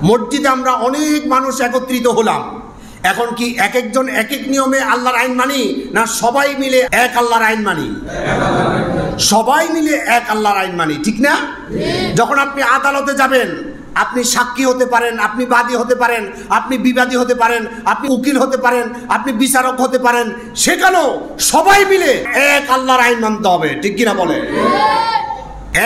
মসজিদে আমরা অনেক মানুষ একত্রিত হলাম, এখন কি এক একজন এক এক নিয়মে আল্লাহর আইন মানি, না সবাই মিলে এক আল্লাহর আইন মানি? সবাই মিলে এক আল্লাহর আইন মানি, ঠিক না? যখন আপনি আদালতে যাবেন, আপনি সাক্ষী হতে পারেন, আপনি বাদী হতে পারেন, আপনি বিবাদী হতে পারেন, আপনি উকিল হতে পারেন, আপনি বিচারক হতে পারেন, সেখানেও সবাই মিলে এক আল্লাহর আইন মানতে হবে, ঠিক কিনা বলে?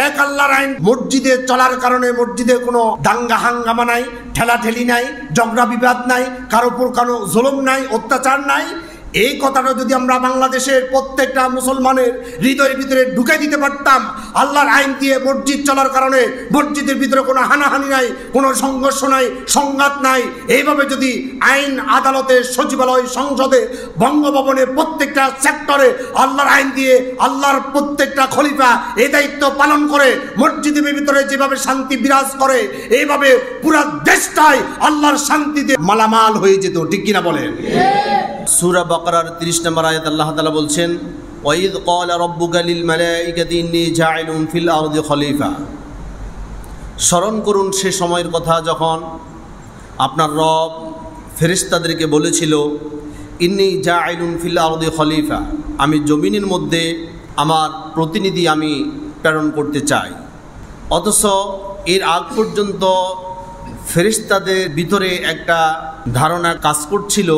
এক আল্লাহর আইন মসজিদে চলার কারণে মসজিদে কোনো দাঙ্গা হাঙ্গামা নাই, ঠেলাঠেলি নাই, ঝগড়া বিবাদ নাই, কারো উপর কোনো জুলুম নাই, অত্যাচার নাই। এই কথাটা যদি আমরা বাংলাদেশের প্রত্যেকটা মুসলমানের হৃদয়ের ভিতরে ঢুকে দিতে পারতাম, আল্লাহর আইন দিয়ে মসজিদ চলার কারণে মসজিদের ভিতরে কোনো হানাহানি নাই, কোনো সংঘর্ষ নাই, সংঘাত নাই, এইভাবে যদি আইন আদালতে, সচিবালয়, সংসদে, বঙ্গভবনে, প্রত্যেকটা সেক্টরে আল্লাহর আইন দিয়ে আল্লাহর প্রত্যেকটা খলিফা এই দায়িত্ব পালন করে মসজিদের ভিতরে যেভাবে শান্তি বিরাজ করে, এইভাবে পুরো দেশটাই আল্লাহর শান্তিতে মালামাল হয়ে যেত, ঠিক কিনা বলেন? সূরা বাকারার 30 নম্বর আয়াত আল্লাহ তাআলা বলছেন, ওয়াইদ ক্বালা রাব্বুকা লিল মালাইকাতি ইন্নী জাইলুন ফিল আরদি খলিফা। স্মরণ করুন সে সময়ের কথা যখন আপনার রব ফেরেশতাদেরকে বলেছিল, ইন্নী জাইলুন ফিল আরদি খলিফা, আমি জমিনের মধ্যে আমার প্রতিনিধি আমি প্রেরণ করতে চাই। অথচ এর আগ পর্যন্ত ফেরেশতাদের ভিতরে একটা ধারণা কাজ করছিল,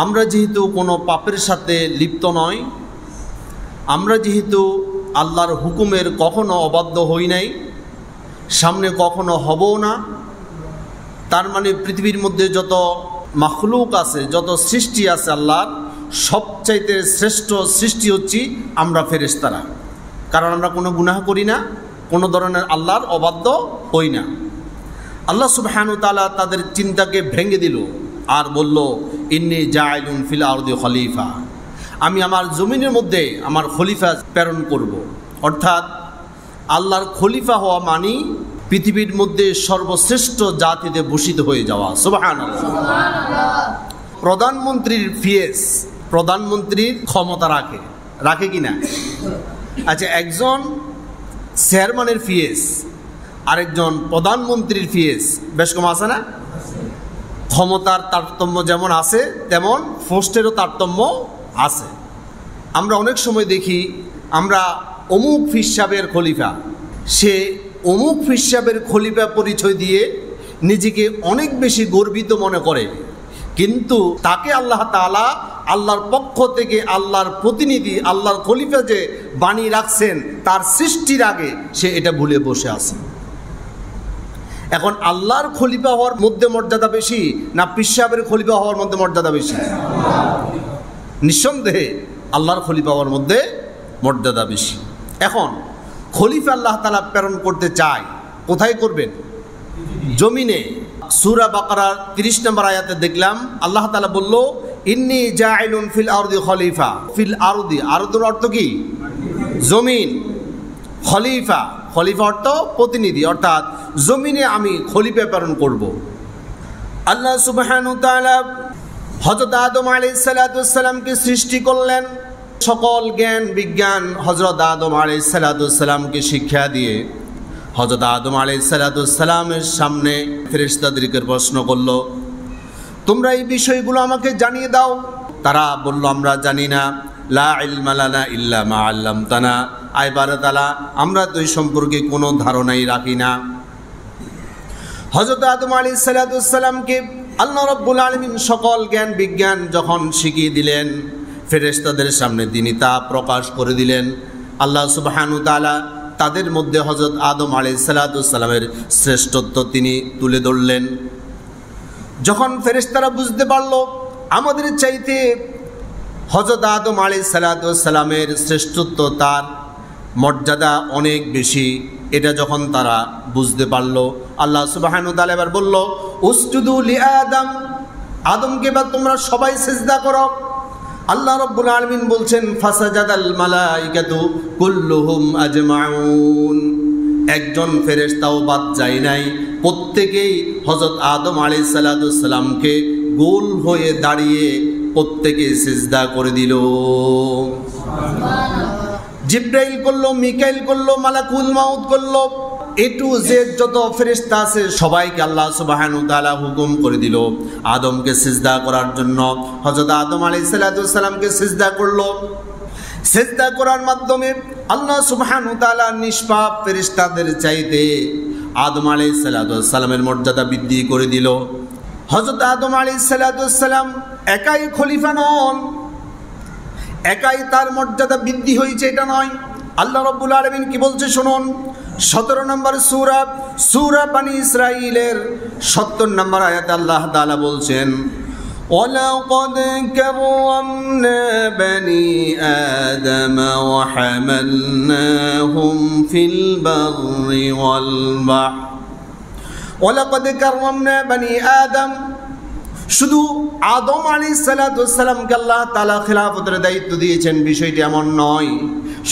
আমরা যেহেতু কোনো পাপের সাথে লিপ্ত নয়, আমরা যেহেতু আল্লাহর হুকুমের কখনো অবাধ্য হই নাই, সামনে কখনো হবও না, তার মানে পৃথিবীর মধ্যে যত মাখলুক আছে, যত সৃষ্টি আছে আল্লাহর, সবচাইতে শ্রেষ্ঠ সৃষ্টি হচ্ছি আমরা ফেরেশতারা। কারণ আমরা কোনো গুনাহ করি না, কোনো ধরনের আল্লাহর অবাধ্য হই না। আল্লাহ সুবহানাহু ওয়া তাআলা তাদের চিন্তাকে ভেঙে দিল আর বলল, ইন্নী জাইলুন ফিল আরদি খলিফা, আমি আমার জমিনের মধ্যে আমার খলিফা প্রেরণ করব। অর্থাৎ আল্লাহর খলিফা হওয়া মানে পৃথিবীর মধ্যে সর্বশ্রেষ্ঠ জাতিতে ভূষিত হয়ে যাওয়া। সুবহানাল্লাহ। প্রধানমন্ত্রীর পিএস, প্রধানমন্ত্রীর ক্ষমতা রাখে কিনা? আচ্ছা, একজন চেয়ারম্যানের পিএস আরেকজন প্রধানমন্ত্রীর পিএস বেশ কম আছে না? ক্ষমতার তারতম্য যেমন আছে, তেমন পোস্টেরও তারতম্য আছে। আমরা অনেক সময় দেখি, আমরা অমুক পীর সাহেবের খলিফা, সে অমুক পীর সাহেবের খলিফা পরিচয় দিয়ে নিজেকে অনেক বেশি গর্বিত মনে করে, কিন্তু তাকে আল্লাহ তাআলা আল্লাহর পক্ষ থেকে আল্লাহর প্রতিনিধি, আল্লাহর খলিফা যে বানিয়ে রাখছেন, তার সৃষ্টির আগে সে এটা ভুলে বসে আছে। এখন আল্লাহর খলিফা হওয়ার মধ্যে মর্যাদা বেশি, না পীর সাহেবের খলিফা হওয়ার মধ্যে মর্যাদা বেশি? নিঃসন্দেহে আল্লাহর খলিফা হওয়ার মধ্যে মর্যাদা বেশি। এখন খলিফা আল্লাহ তাআলা প্রেরণ করতে চায়, কোথায় করবেন? জমিনে। সূরা বাকারার 30 নম্বর আয়াতে দেখলাম আল্লাহ তাআলা বলল, ইন্নী জাইলুন ফিল আরদি খলিফা। ফিল আরদি, আরদের অর্থ কি? জমিন। খলিফা, খলিফা অর্থ প্রতিনিধি, অর্থাৎ জমিনে আমি খলিফা প্রেরণ করব। আল্লাহ সুবহানাহু ওয়া তাআলা হযরত আদম আলাইহিস সালাতু ওয়াস সালামকে সৃষ্টি করলেন। সকল জ্ঞান বিজ্ঞান হযরত আদম আলাইহিস সালাতু ওয়াস সালামকে শিক্ষা দিয়ে হযরত আদম আলাইহিস সালাতু ওয়াস সালামের সামনে ফেরেশতাদেরকে প্রশ্ন করল, তোমরা এই বিষয়গুলো আমাকে জানিয়ে দাও। তারা বলল, আমরা জানি না। লা ইলমা লানা ইল্লা মা আল্লামতানা, আয় বারাতালা, আমরা তো এই সম্পর্কে কোনো ধারণাই রাখি না। হযরত আদম আলাইহিস সালাতু ওয়াস সালামকে আল্লাহ রাব্বুল আলামিন সকল জ্ঞান বিজ্ঞান যখন শিখিয়ে দিলেন, ফেরেশতাদের সামনে তিনি তা প্রকাশ করে দিলেন। আল্লাহ সুবহানাহু ওয়া তাআলা তাদের মধ্যে হযরত আদম আলাইহিস সালাতু ওয়াস সালামের শ্রেষ্ঠত্ব তিনি তুলে ধরলেন। যখন ফেরেশতারা বুঝতে পারল আমাদের চাইতে হযরত আদম আলাইহিস সালাতু ওয়াস সালামের শ্রেষ্ঠত্ব, তার মর্যাদা অনেক বেশি, এটা যখন তারা বুঝতে পারল, আল্লাহ সুবহানাহু ওয়া তাআলা এবার বলল, উসজুদু লিআদম, আদমকে এবার তোমরা সবাই সিজদা করো। আল্লাহ রাব্বুল আলামিন বলছেন, ফাসাজাদাল মালাইকাতু কুল্লুহুম আজমাউন, একজন ফেরেশতাও বাদ যায় নাই, প্রত্যেকেই হযরত আদম আলাইহিস সালাতু ওয়াস সালামকে গোল হয়ে দাঁড়িয়ে প্রত্যেকে সিজদা করে দিল। জিব্রাইল করলো, মিকাইল করলো, মালাকুল মাউত করলো, এ টু জেড যত ফেরেশতা আছে সবাইকে আল্লাহ সুবহানাহু ওয়া তাআলা হুকুম করে দিল আদমকে সিজদা করার জন্য। হযরত আদম আলাইহিস সালামকে সিজদা করলো। সিজদা করার মাধ্যমে আল্লাহ সুবহানাহু ওয়া তাআলা নিষ্পাপ ফেরেশতাদের চাইতে আদম আলাইহিস সালামের মর্যাদা বৃদ্ধি করে দিল। হযরত আদম আলাইহিস সালাম একাই খলিফা নন, একাই তার মর্যাদা বৃদ্ধি হয়েছে এটা নয়। আল্লাহ রাব্বুল আলামিন কি বলছে শুনুন, 17 নম্বর সূরা বনী ইসরাঈলের 70 নম্বর আয়াতে আল্লাহ তাআলা বলছেন, وَلَقَدْ كَرَّمْنَا بَنِي آدَمَ وَحَمَلْنَاهُمْ فِي الْبَرِّ وَالْبَحْرِ وَلَقَدْ كَرَّمْنَا بَنِي آدَمَ। শুধু আদম আলাইহিস সালামকে আল্লাহ তাআলা খিলাফতের দায়িত্ব দিয়েছেন বিষয়টি এমন নয়,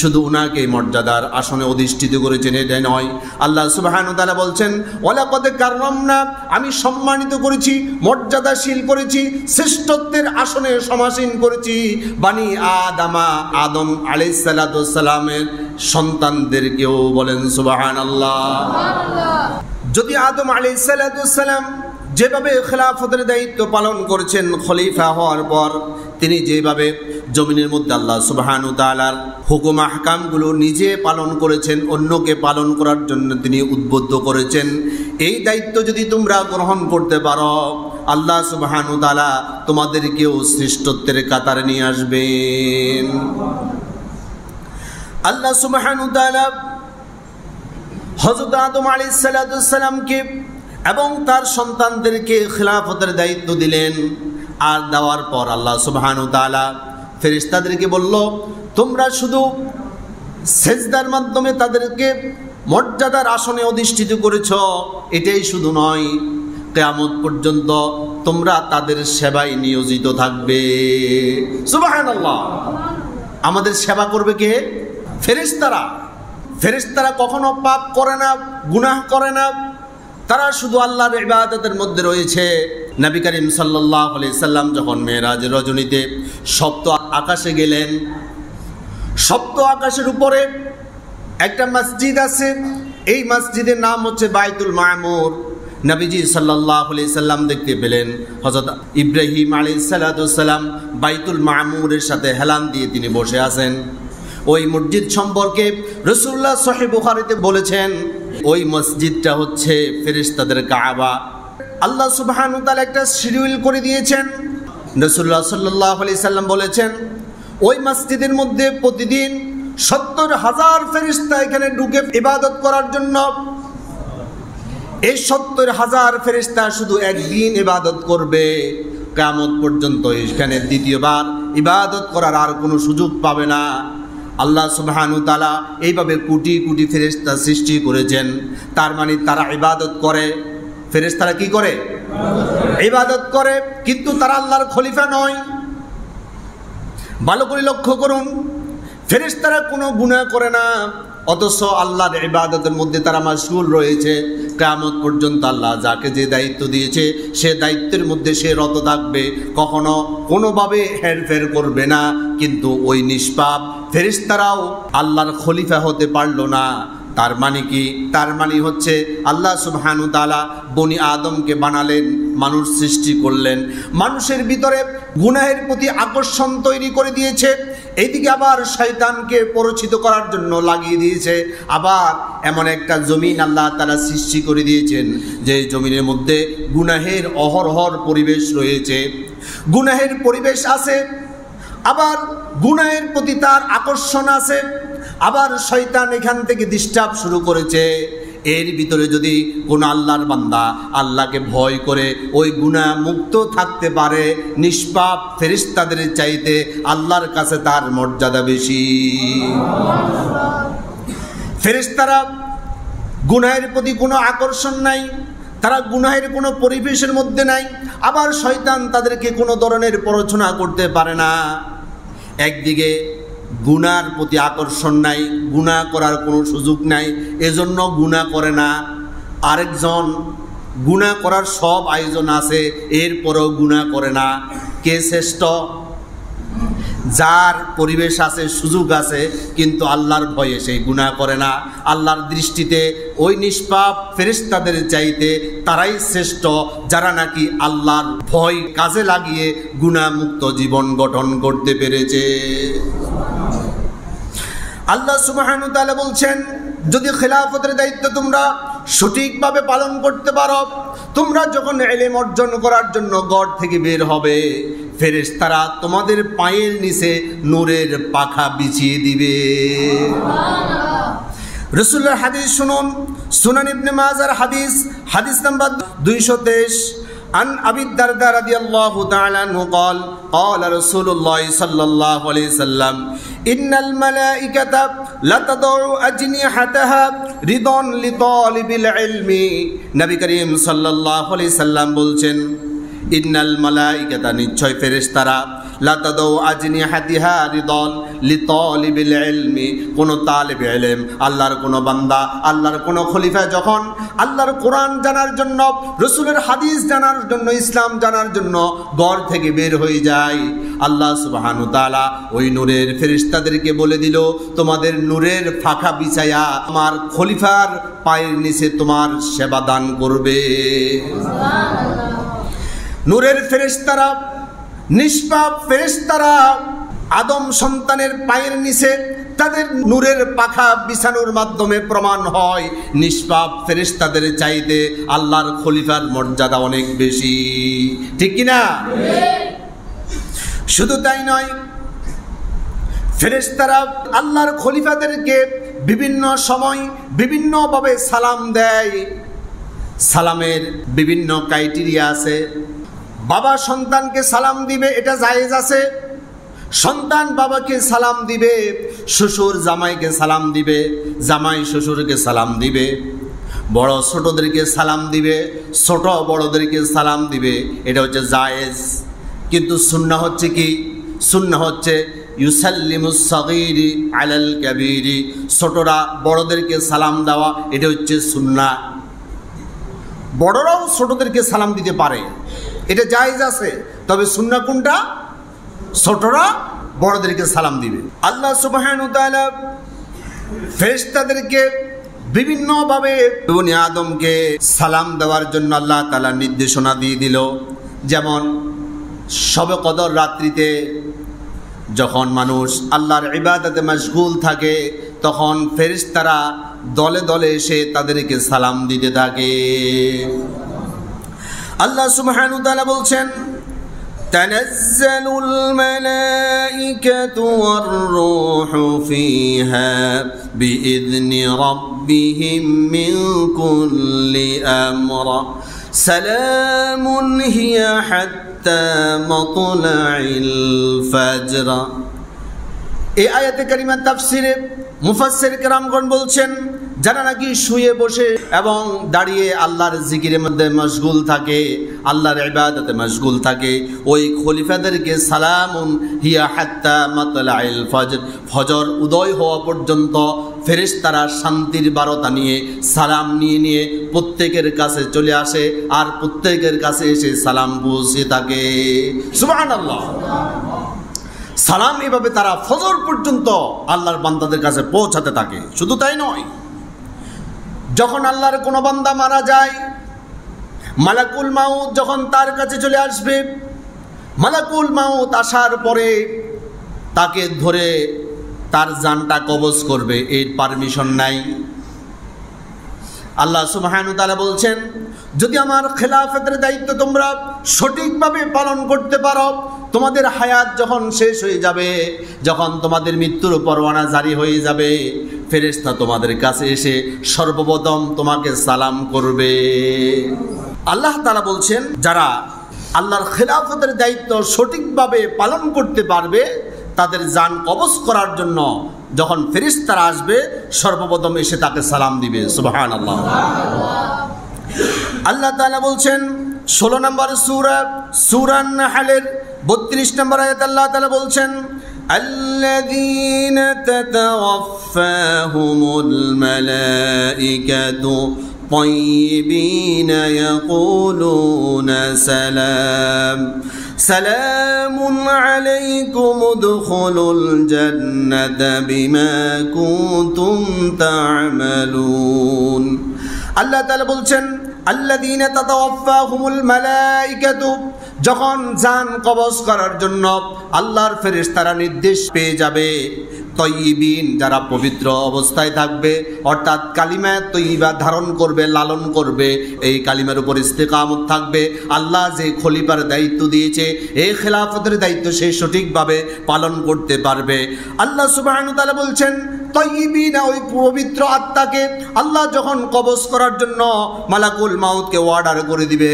শুধু উনাকে মর্যাদার আসনে অধিষ্ঠিত করেছেন এটা নয়। আল্লাহ সুবহানাহু ওয়া তাআলা বলছেন ওয়ালাকাদ কাররামনা, আমি সম্মানিত করেছি, মর্যাদাশীল করেছি, শ্রেষ্ঠত্বের আসনে সমাসীন করেছি বানি আদম আলাইহিস সালামের সন্তানদেরকেও। বলেন সুবহানাল্লাহ। যদি আদম আলাইহিস সালাম যেভাবে খেলাফতের দায়িত্ব পালন করেছেন খলিফা হওয়ার পর, তিনি যেভাবে জমিনের মধ্যে আল্লাহ সুবহানাহু ওয়া তাআলার হুকুম আহকামগুলো নিজে পালন করেছেন, অন্যকে পালন করার জন্য তিনি উদ্বুদ্ধ করেছেন, এই দায়িত্ব যদি তোমরা গ্রহণ করতে পারো আল্লাহ সুবহানাহু ওয়া তাআলা তোমাদেরকেও শ্রেষ্ঠত্বের কাতারে নিয়ে আসবেন। আল্লাহ সুবহানাহু ওয়া তাআলা হযরত আদম আলাইহিস সালামকে এবং তার সন্তানদেরকে খিলাফতের দায়িত্ব দিলেন। আর দেওয়ার পর আল্লাহ সুবহানাহু ওয়া তাআলা ফেরেশতাদেরকে বলল, তোমরা শুধু সেজদার মাধ্যমে তাদেরকে মর্যাদার আসনে অধিষ্ঠিত করেছ, এটাই শুধু নয়, কিয়ামত পর্যন্ত তোমরা তাদের সেবায় নিয়োজিত থাকবে। সুবহানাল্লাহ। আমাদের সেবা করবে কে? ফেরেশতারা। ফেরেশতারা কখনো পাপ করে না, গুনাহ করে না, তারা শুধু আল্লাহর ইবাদতের মধ্যে রয়েছে। নবী করিম সাল্লাল্লাহু আলাইহি সাল্লাম যখন মেরাজের রজনীতে সপ্ত আকাশে গেলেন, সপ্ত আকাশের উপরে একটা মসজিদ আছে, এই মসজিদের নাম হচ্ছে বাইতুল মামুর। নবীজি সাল্লাল্লাহু আলাইহি সাল্লাম দেখতে পেলেন হযরত ইব্রাহিম আলাইহিস সালাম বাইতুল মামুরের সাথে হেলান দিয়ে তিনি বসে আছেন। ওই মসজিদ সম্পর্কে রাসূলুল্লাহ সহিহ বুখারীতে বলেছেন, ওই মসজিদটা হচ্ছে ফেরেশতাদের কাবা। আল্লাহ সুবহানাহু ওয়া তাআলা একটা শিডিউল করে দিয়েছেন। রাসূলুল্লাহ সাল্লাল্লাহু আলাইহি সাল্লাম বলেছেন, ওই মসজিদের মধ্যে প্রতিদিন 70,000 ফেরেশতা এখানে ঢুকে ইবাদত করার জন্য। এই 70,000 ফেরেশতা শুধু একদিন ইবাদত করবে, কিয়ামত পর্যন্ত এখানে দ্বিতীয়বার ইবাদত করার আর কোনো সুযোগ পাবে না। আল্লাহ সুবহানাহু ওয়া তাআলা এইভাবে কোটি কোটি ফেরেশতা সৃষ্টি করেছেন, তার মানে তারা ইবাদত করে। ফেরেশতারা কি করে? ইবাদত করে, কিন্তু তারা আল্লাহর খলিফা নয়। ভালো করে লক্ষ্য করুন, ফেরেশতারা কোনো গুনাহ করে না, অথচ আল্লাহর ইবাদতের মধ্যে তারা মাশগুল রয়েছে। কিয়ামত পর্যন্ত আল্লাহ যাকে যে দায়িত্ব দিয়েছে সে দায়িত্বের মধ্যে সে রত থাকবে, কখনো কোনোভাবে হেরফের করবে না। কিন্তু ওই নিষ্পাপ ফেরেশতারাও আল্লাহর খলিফা হতে পারল না। তার মানে কি? তার মানে হচ্ছে আল্লাহ সুবহানাহু ওয়া তাআলা বনি আদমকে বানালেন, মানুষ সৃষ্টি করলেন, মানুষের ভিতরে গুনাহের প্রতি আকর্ষণ তৈরি করে দিয়েছে, এইদিকে আবার শয়তানকে পরিচিত করার জন্য লাগিয়ে দিয়েছে। আবার এমন একটা জমিন আল্লাহ তাআলা সৃষ্টি করে দিয়েছেন যে জমিনের মধ্যে গুনাহের অহরহর পরিবেশ রয়েছে, গুনাহের পরিবেশ আছে, আবার গুনাহের প্রতি তার আকর্ষণ আছে, আবার শয়তান এখান থেকে ডিস্টার্ব শুরু করেছে। এর ভিতরে যদি কোন আল্লাহর বান্দা আল্লাহকে ভয় করে ওই গুনাহ মুক্ত থাকতে পারে, নিষ্পাপ ফেরেশতাদের চাইতে আল্লাহর কাছে তার মর্যাদা বেশি। ফেরেশতারা গুনাহের প্রতি কোনো আকর্ষণ নাই, তারা গুনাহের কোনো পরিবেশের মধ্যে নাই, আবার শয়তান তাদেরকে কোনো ধরনের প্ররোচনা করতে পারে না। একদিকে গুনার প্রতি আকর্ষণ নাই, গুনাহ করার কোনো সুযোগ নাই, এজন্য গুনাহ করে না। আরেকজন গুনাহ করার সব আয়োজন আছে, এরপরেও গুনাহ করে না। কে শ্রেষ্ঠ? যার পরিবেশ আছে, সুযোগ আছে, কিন্তু আল্লাহর ভয়ে সেই গুনাহ করে না। আল্লাহর দৃষ্টিতে ওই নিষ্পাপ ফেরেশতাদের চাইতে তারাই শ্রেষ্ঠ, যারা নাকি আল্লাহর ভয় কাজে লাগিয়ে গুনাহমুক্ত জীবন গঠন করতে পেরেছে। আল্লাহ সুবহানাহু ওয়া তাআলা বলছেন, যদি খেলাফতের দায়িত্ব তোমরা সঠিকভাবে পালন করতে পারো, তোমরা যখন ইলম অর্জন করার জন্য ঘর থেকে বের হবে, ফেরেশতারা তোমাদের পায়ের নিচে নূরের পাখা বিছিয়ে দিবে। রাসূলুল্লাহর হাদিস শুনুন, সুনান ইবনে মাজার হাদিস, হাদিস নাম্বার 223। عن أبي الدرداء رضي الله تعالى عنه قال قال رسول الله صلى الله عليه وسلم إن الملائكة لتضع أجنحتها رضا لطالب العلم। নবী করিম সাল্লাল্লাহু আলাইহি সাল্লাম বলছেন, ইন্নাল মালাইকাতা, নিশ্চয় ফেরেশতারা, লাতাদাউ আজনিহাতিহা রিদান লিতালিবিল ইলমি, কোন তালিবে ইলম, আল্লাহর কোন বান্দা, আল্লাহর কোন খলিফা যখন আল্লাহর কোরআন জানার জন্য, রাসূলের হাদিস জানার জন্য, ইসলাম জানার জন্য ঘর থেকে বের হয়ে যায়, আল্লাহ সুবহানাহু ওয়া তাআলা ওই নূরের ফেরেশতাদেরকে বলে দিল, তোমাদের নূরের ফাঁকা বিছায়া আমার খলিফার পায়ের নিচে তোমার সেবা দান করবে। নূরের ফেরেশতারা, নিষ্পাপ ফেরেশতারা আদম সন্তানের পায়ের নিচে তাদের নূরের পাখা বিছানোর মাধ্যমে প্রমাণ হয় নিষ্পাপ ফেরেশতাদের চাইতে আল্লাহর খলিফার মর্যাদা অনেক বেশি, ঠিক কিনা? শুধু তাই নয়, ফেরেশতারা আল্লাহর খলিফাদেরকে বিভিন্ন সময় বিভিন্নভাবে সালাম দেয়। সালামের বিভিন্ন ক্রাইটেরিয়া আছে। বাবা সন্তানকে সালাম দিবে, এটা জায়েজ আছে। সন্তান বাবাকে সালাম দিবে, শ্বশুর জামাইকে সালাম দিবে, জামাই শ্বশুরকে সালাম দিবে, বড় ছোটদেরকে সালাম দিবে, ছোট বড়দেরকে সালাম দিবে, এটা হচ্ছে জায়েজ। কিন্তু সুন্নাহ হচ্ছে কি? সুন্নাহ হচ্ছে ইউসাল্লিমুস সাগীরি আলাল কাবীরি, ছোটরা বড়দেরকে সালাম দেওয়া, এটা হচ্ছে সুন্নাহ। বড়রাও ছোটদেরকে সালাম দিতে পারে, এটা জায়েজ আছে। তবে সুন্নাহ কোনটা? ছোটরা বড়দেরকে সালাম দিবে। আল্লাহ সুবহানাহু ওয়া তাআলা ফেরেশতাদেরকে বিভিন্নভাবে বনি আদমকে সালাম দেওয়ার জন্য আল্লাহ তাআলা নির্দেশনা দিয়ে দিল। যেমন শবে কদর রাত্রিতে যখন মানুষ আল্লাহর ইবাদতে মশগুল থাকে, তখন ফেরেশতারা দলে দলে এসে তাদেরকে সালাম দিতে থাকে। আল্লাহ সুবহানাহু ওয়া তাআলা বলছেন, তানাজ্জালুল মালাইকাতু ওয়ার রূহু ফিহা বিইذনি রাব্বিহিম মিন কুল্লি আমর সালামুন হিয়া হাত্তা মাতলাইল ফাজর। এই আয়াতে কারিমার তাফসিরে মুফাসসির কেরামগণ বলছেন, যারা নাকি শুয়ে বসে এবং দাঁড়িয়ে আল্লাহর জিকিরের মধ্যে মশগুল থাকে, আল্লাহর ইবাদতে মশগুল থাকে, ওই খলিফাদেরকে সালামুন হিয়া হাত্তা মাতলাইল ফজর, ফজর উদয় হওয়া পর্যন্ত ফেরেশতারা শান্তির বার্তা নিয়ে, সালাম নিয়ে নিয়ে প্রত্যেকের কাছে চলে আসে, আর প্রত্যেকের কাছে এসে সালাম পৌঁছে থাকে। সুবহানাল্লাহ। সালাম এভাবে তারা ফজর পর্যন্ত আল্লাহর বান্দাদের কাছে পৌঁছাতে থাকে। শুধু তাই নয়, যখন আল্লাহর কোনো বান্দা মারা যায়, মালাকুল মাউত যখন তার কাছে চলে আসবে, মালাকুল মাউত আসার পরে তাকে ধরে তার জানটা কবজ করবে, এর পারমিশন নাই। আল্লাহ সুবহানাহু ওয়া তাআলা বলছেন, যদি আমার খেলাফতের দায়িত্ব তোমরা সঠিকভাবে পালন করতে পারো, তোমাদের হায়াত যখন শেষ হয়ে যাবে, যখন তোমাদের মৃত্যুর পরওয়ানা জারি হয়ে যাবে, ফেরেশতা তোমাদের কাছে এসে সর্বপ্রথম তোমাকে সালাম করবে। আল্লাহ তাআলা বলছেন, যারা আল্লাহর খেলাফতের দায়িত্ব সঠিকভাবে পালন করতে পারবে, তাদের জান কবজ করার জন্য যখন ফেরেশতারা আসবে, সর্বপ্রথম এসে তাকে সালাম দিবে। সুবহানাল্লাহ। আল্লাহ তাআলা বলছেন 16 নম্বর সূরা, সূরা নাহলের 32 নম্বর আয়াত, আল্লাহ তাআলা বলছেন, আল্লাযীনা তাতাওয়াফাহুমুল মালাইকাতু طيبين يقولون سلام সালামুন আলাইকুম উদখুলুল জান্নাতা বিমা কুনতুম তা'মালুন। আল্লাহ তাআলা বলছেন, আল্লাযীনা তাতাওয়াফাহুমুল মালাইকাতু, যখন জান কবজ করার জন্য আল্লাহর ফেরেশতারা নির্দেশ পেয়ে যাবে, তয়্যিবিন, যারা পবিত্র অবস্থায় থাকবে, অর্থাৎ কালিমা তয়্যিবা ধারণ করবে, লালন করবে, এই কালিমার উপর ইস্তেকামত থাকবে, আল্লাহ যে খলিফার দায়িত্ব দিয়েছে, এই খেলাফতের দায়িত্ব সে সঠিকভাবে পালন করতে পারবে। আল্লাহ সুবহানাহু ওয়া তাআলা বলছেন, তয়্যিবিনা, ওই পবিত্র আত্মাকে আল্লাহ যখন কবজ করার জন্য মালাকুল মাউতকে অর্ডার করে দিবে,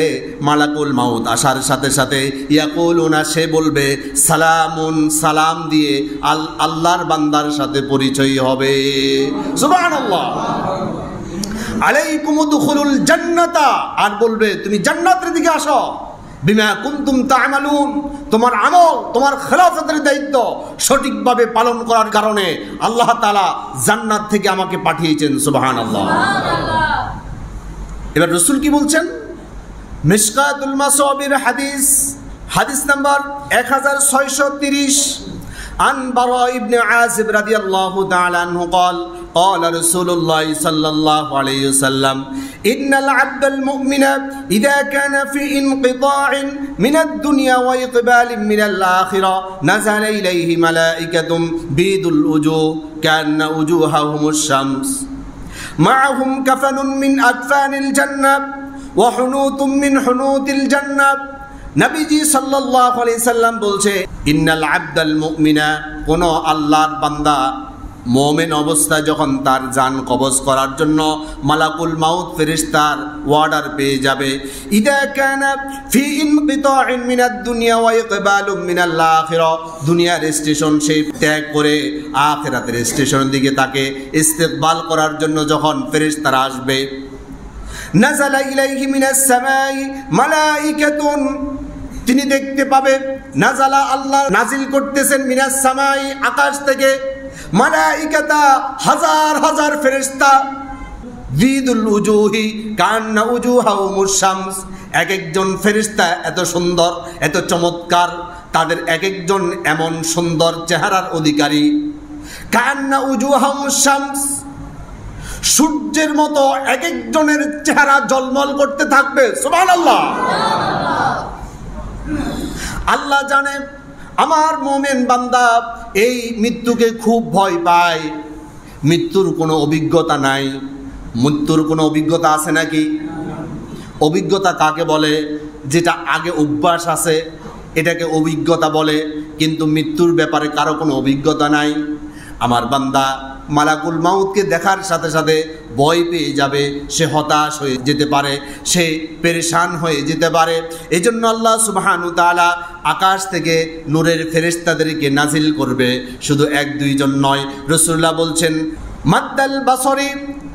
মালাকুল মাউত আসার সাথে সাথে ইয়াকুলুনা, সে বলবে সালামুন, সালাম দিয়ে আল্লাহর বান্দার সাথে পরিচয় হবে। সুবহানাল্লাহ। আলাইকুম উদখুলুল জান্নাতা, আর বলবে তুমি জান্নাতের দিকে আসো, বিমা কুনতুম তা'মালুন, তোমার আমল, তোমার খেলাফতের দায়িত্ব সঠিকভাবে পালন করার কারণে আল্লাহ তাআলা জান্নাত থেকে আমাকে পাঠিয়েছেন। সুবহানাল্লাহ। এবার রাসূল কি বলছেন? মিশকাতুল মাসাবির হাদিস, হাদিস নাম্বার 1630, عن براء بن عازب رضي الله تعالى عنه قال قال رسول الله صلى الله عليه وسلم إن العبد المؤمن إذا كان في انقطاع من الدنيا وإقبال من الآخرة نزل إليه ملائكة بيض الوجوه كأن وجوههم الشمس معهم كفن من أكفان الجنة وحنوط من حنوط الجنة। নবীজি সাল্লাল্লাহু আলাইহি সাল্লাম বলছে, ইন্নাল আবদাল মুমিনা, কোন আল্লাহর বান্দা মুমিন অবস্থায় যখন তার জান কবজ করার জন্য মালাকুল মাউত ফেরেশতার অর্ডার পেয়ে যাবে, ইদা কানা ফি ইনকিতাইন মিনাদ দুনিয়া ওয়া ইকবালুম মিনাল আখিরা, দুনিয়ার স্টেশন সে ত্যাগ করে আখিরাতের স্টেশনের দিকে তাকে ইস্তেকবাল করার জন্য যখন ফেরেশতারা আসবে, নাযালা ইলাইহি মিনাস সামাই মালাইকাতুন, তিনি দেখতে পাবে, নাযালা, আল্লাহ নাজিল করতেছেন, মিনাস সামাই, আকাশ থেকে, মালাইকাতা, হাজার হাজার ফেরেশতা, বিদুল উজুহি কান্না উজুহাহুমুশ শামস, এক একজন ফেরেশতা এত সুন্দর, এত চমৎকার, তাদের এক একজন এমন সুন্দর চেহারার অধিকারী, কান্না উজুহাহুমুশ শামস, সূর্যের মতো এক একজনের চেহারা জলমল করতে থাকবে। সুবহানাল্লাহ। আল্লাহ জানে আমার মুমিন বান্দা এই মৃত্যুকে খুব ভয় পায়, মৃত্যুর কোনো অভিজ্ঞতা নাই। মৃত্যুর কোনো অভিজ্ঞতা আছে নাকি? অভিজ্ঞতা কাকে বলে? যেটা আগে অভ্যাস আছে এটাকে অভিজ্ঞতা বলে, কিন্তু মৃত্যুর ব্যাপারে কারো কোনো অভিজ্ঞতা নাই। আমার বান্দা মালাকুল মাউতকে দেখার সাথে সাথে ভয় পেয়ে যাবে, সে হতাশ হয়ে যেতে পারে, সে পেরেশান হয়ে যেতে পারে। এই জন্য আল্লাহ সুবহানাহু ওয়া তাআলা আকাশ থেকে নূরের ফেরেশতাদেরকে নাজিল করবে, শুধু এক দুইজন নয়। রাসূলুল্লাহ বলছেন, মাদ্দাল বাসরি,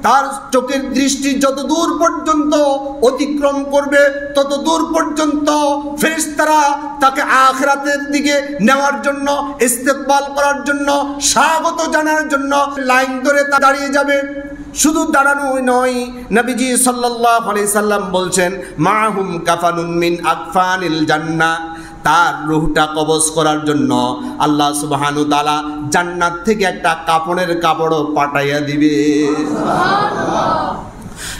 তার চোখের দৃষ্টি যত দূর পর্যন্ত অতিক্রম করবে তত দূর পর্যন্ত ফেরেশতারা তাকে আখিরাতের দিকে নেওয়ার জন্য, ইস্তেকবাল করার জন্য, স্বাগত জানার জন্য লাইন ধরে দাঁড়িয়ে যাবে। শুধু দাঁড়ানো নয়, নবীজি সাল্লাল্লাহু আলাইহি সাল্লাম বলছেন, মাহুম কাফানুন মিন আকফানিল জান্নাহ, তার রূহটা কবজ করার জন্য আল্লাহ সুবহানাহু ওয়া তাআলা জান্নাত থেকে একটা কাপড়ের কাপড়ও পাঠাইয়া দিবে।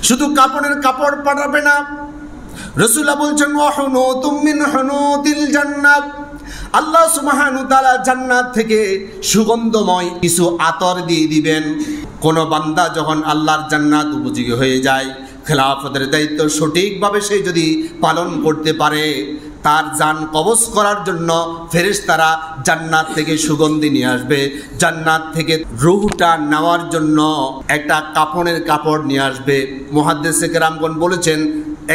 শুধু কাপড়ের কাপড় পাঠাবে না, রাসূলুল্লাহ বলছেন, ওয়া হুনুতুম মিন হুনুতিল জান্নাত, আল্লাহ সুবহানাহু ওয়া তাআলা জান্নাত থেকে সুগন্ধময় কিছু আতর দিয়ে দিবেন। কোন বান্দা যখন আল্লাহর জান্নাত উপযোগী হয়ে যায়, খেলাফতের দায়িত্ব সঠিকভাবে সে যদি পালন করতে পারে, তার জান কবজ করার জন্য ফেরেশতারা জান্নাত থেকে সুগন্ধি নিয়ে আসবে, জান্নাত থেকে রূহটা নেওয়ার জন্য একটা কাফনের কাপড় নিয়ে আসবে। মুহাদ্দিসে কেরামগণ বলেছেন,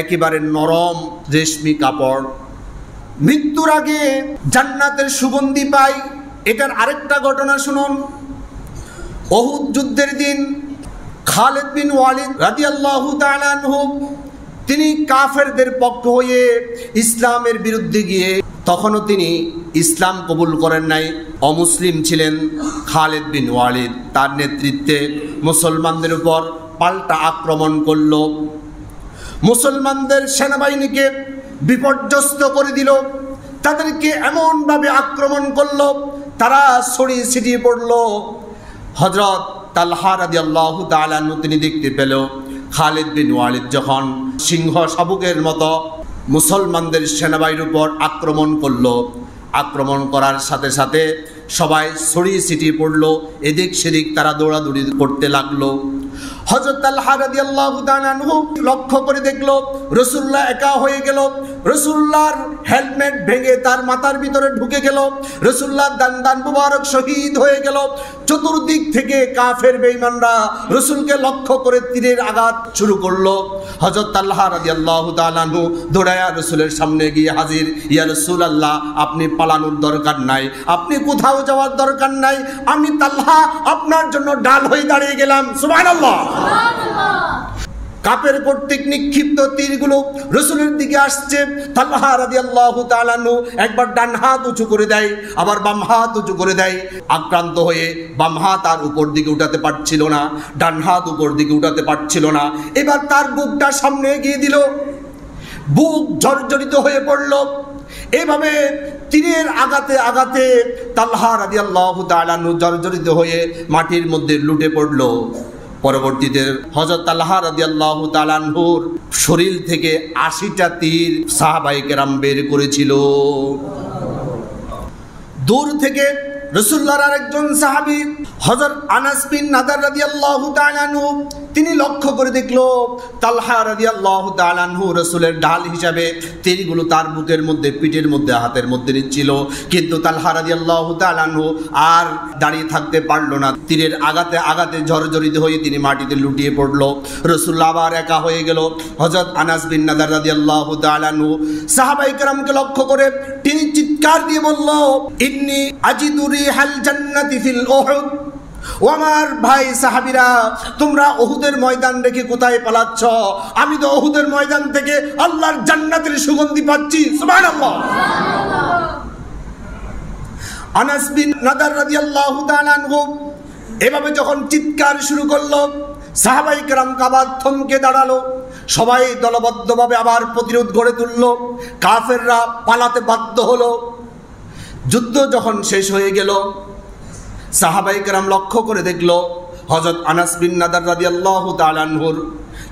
একেবারে নরম রেশমি কাপড়। মৃত্যুর আগে জান্নাতের সুগন্ধি পাই। এটার আরেকটা ঘটনা শুনুন। উহুদ যুদ্ধের দিন খালিদ বিন ওয়ালিদ রাদিয়াল্লাহু তাআলা আনহু, তিনি কাফেরদের পক্ষ হয়ে ইসলামের বিরুদ্ধে গিয়ে, তখনও তিনি ইসলাম কবুল করেন নাই, অমুসলিম ছিলেন। খালিদ বিন ওয়ালিদ তার নেতৃত্বে মুসলমানদের উপর পাল্টা আক্রমণ করল, মুসলমানদের সেনাবাহিনীকে বিপর্যস্ত করে দিল। তাদেরকে এমনভাবে আক্রমণ করলো, তারা ছড়িয়ে ছিটিয়ে পড়লো। হযরত তালহা রাদিয়াল্লাহু তাআলা আনহু তিনি দেখতে পেল খালিদ বিন ওয়ালিদ যখন সিংহ শাবকের মতো মুসলমানদের সেনাবাহিনীর উপর আক্রমণ করলো, আক্রমণ করার সাথে সাথে সবাই ছড়িয়ে ছিটিয়ে পড়লো, এদিক সেদিক তারা দৌড়াদৌড়ি করতে লাগলো। হযরত তালহা রাদিয়াল্লাহু তাআলা আনহু লক্ষ্য করে দেখলো রাসূলুল্লাহ একা হয়ে গেল। রাসূলুল্লাহর হেলমেট ভেঙে তার মাথার ভিতরে ঢুকে গেল। রাসূলুল্লাহর দান মুবারক শহীদ হয়ে গেল। চতুর্দিক থেকে কাফের বেঈমানরা রাসূলকে লক্ষ্য করে তীরের আঘাত শুরু করলো। হযরত তালহা রাদিয়াল্লাহু তাআলা আনহু দৌড়ায়া রাসূলের সামনে গিয়ে হাজির। ইয়া রাসূলুল্লাহ, আপনি পালানোর দরকার নাই, আপনি কোথাও যাওয়ার দরকার নাই, আমি তালহা আপনার জন্য ডাল হয়ে দাঁড়িয়ে গেলাম। সুবহানাল্লাহ। কাপের কর্তৃক নিক্ষিপ্ত তীরগুলো রাসূলের দিকে আসছে। তালহা রাদিয়াল্লাহু তাআলা আনহু একবার ডান হাত উঁচু করে দেয়, আবার বাম হাত উঁচু করে দেয়। আক্রান্ত হয়ে বাম হাত আর উপর দিকে উঠাতে পারছিল না, ডান হাত উপর দিকে উঠাতে পারছিল না। এবার তার বুকটা সামনে এগিয়ে দিল, বুক জর্জরিত হয়ে পড়ল। এভাবে তীরের আঘাতে আঘাতে তালহা রাদিয়াল্লাহু তাআলা আনহু জর্জরিত হয়ে মাটির মধ্যে লুটে পড়ল। পরবর্তীতে হযরত তালহা রাদিয়াল্লাহু তাআলা আনহুর শরীর থেকে ৮০টা তীর সাহাবায়ে কেরাম বের করেছিল। দূর থেকে রাসূলুল্লাহর আরেকজন সাহাবী হযরত আনাস বিন নাদার রাদিয়াল্লাহু তাআলা আনহু তিনি লক্ষ্য করে দেখলো তালহা রাদিয়াল্লাহু তাআলা আনহু রাসূলের ঢাল হিসাবে তীরগুলো তার বুকের মধ্যে, পিঠের মধ্যে, হাতের মধ্যে নিচ্ছিল। কিন্তু তালহা রাদিয়াল্লাহু তাআলা আনহু আর দাঁড়িয়ে থাকতে পারলো না। তীরের আঘাতে আঘাতে জর্জরিত হয়ে তিনি মাটিতে লুটিয়ে পড়লো। রাসূলুল্লাহ আবার একা হয়ে গেল। হযরত আনাস বিন নাদার রাদিয়াল্লাহু তাআলা আনহু সাহাবায়ে কেরামকে লক্ষ্য করে তিনি চিৎকার দিয়ে বলল, ইন্নী আজিদু রিহাল জান্নাতি ফিল উহুদ। ও আমার ভাই সাহাবীরা, তোমরা উহুদের ময়দান রেখে কোথায় পালাচ্ছ? আমি তো উহুদের ময়দান থেকে আল্লাহর জান্নাতের সুগন্ধি পাচ্ছি। সুবহানাল্লাহ। আনাস বিন নাদার রাদিয়াল্লাহু তাআলা আনহু এভাবে যখন চিৎকার শুরু করলো, সাহাবায়ে কেরাম আবার থমকে দাঁড়ালো। সবাই দলবদ্ধভাবে আবার প্রতিরোধ গড়ে তুললো। কাফেররা পালাতে বাধ্য হলো। যুদ্ধ যখন শেষ হয়ে গেল, সাহাবায়ে কেরাম লক্ষ্য করে দেখলো হযরত আনাস বিন নাদার রাদিয়াল্লাহু তাআলা আনহুর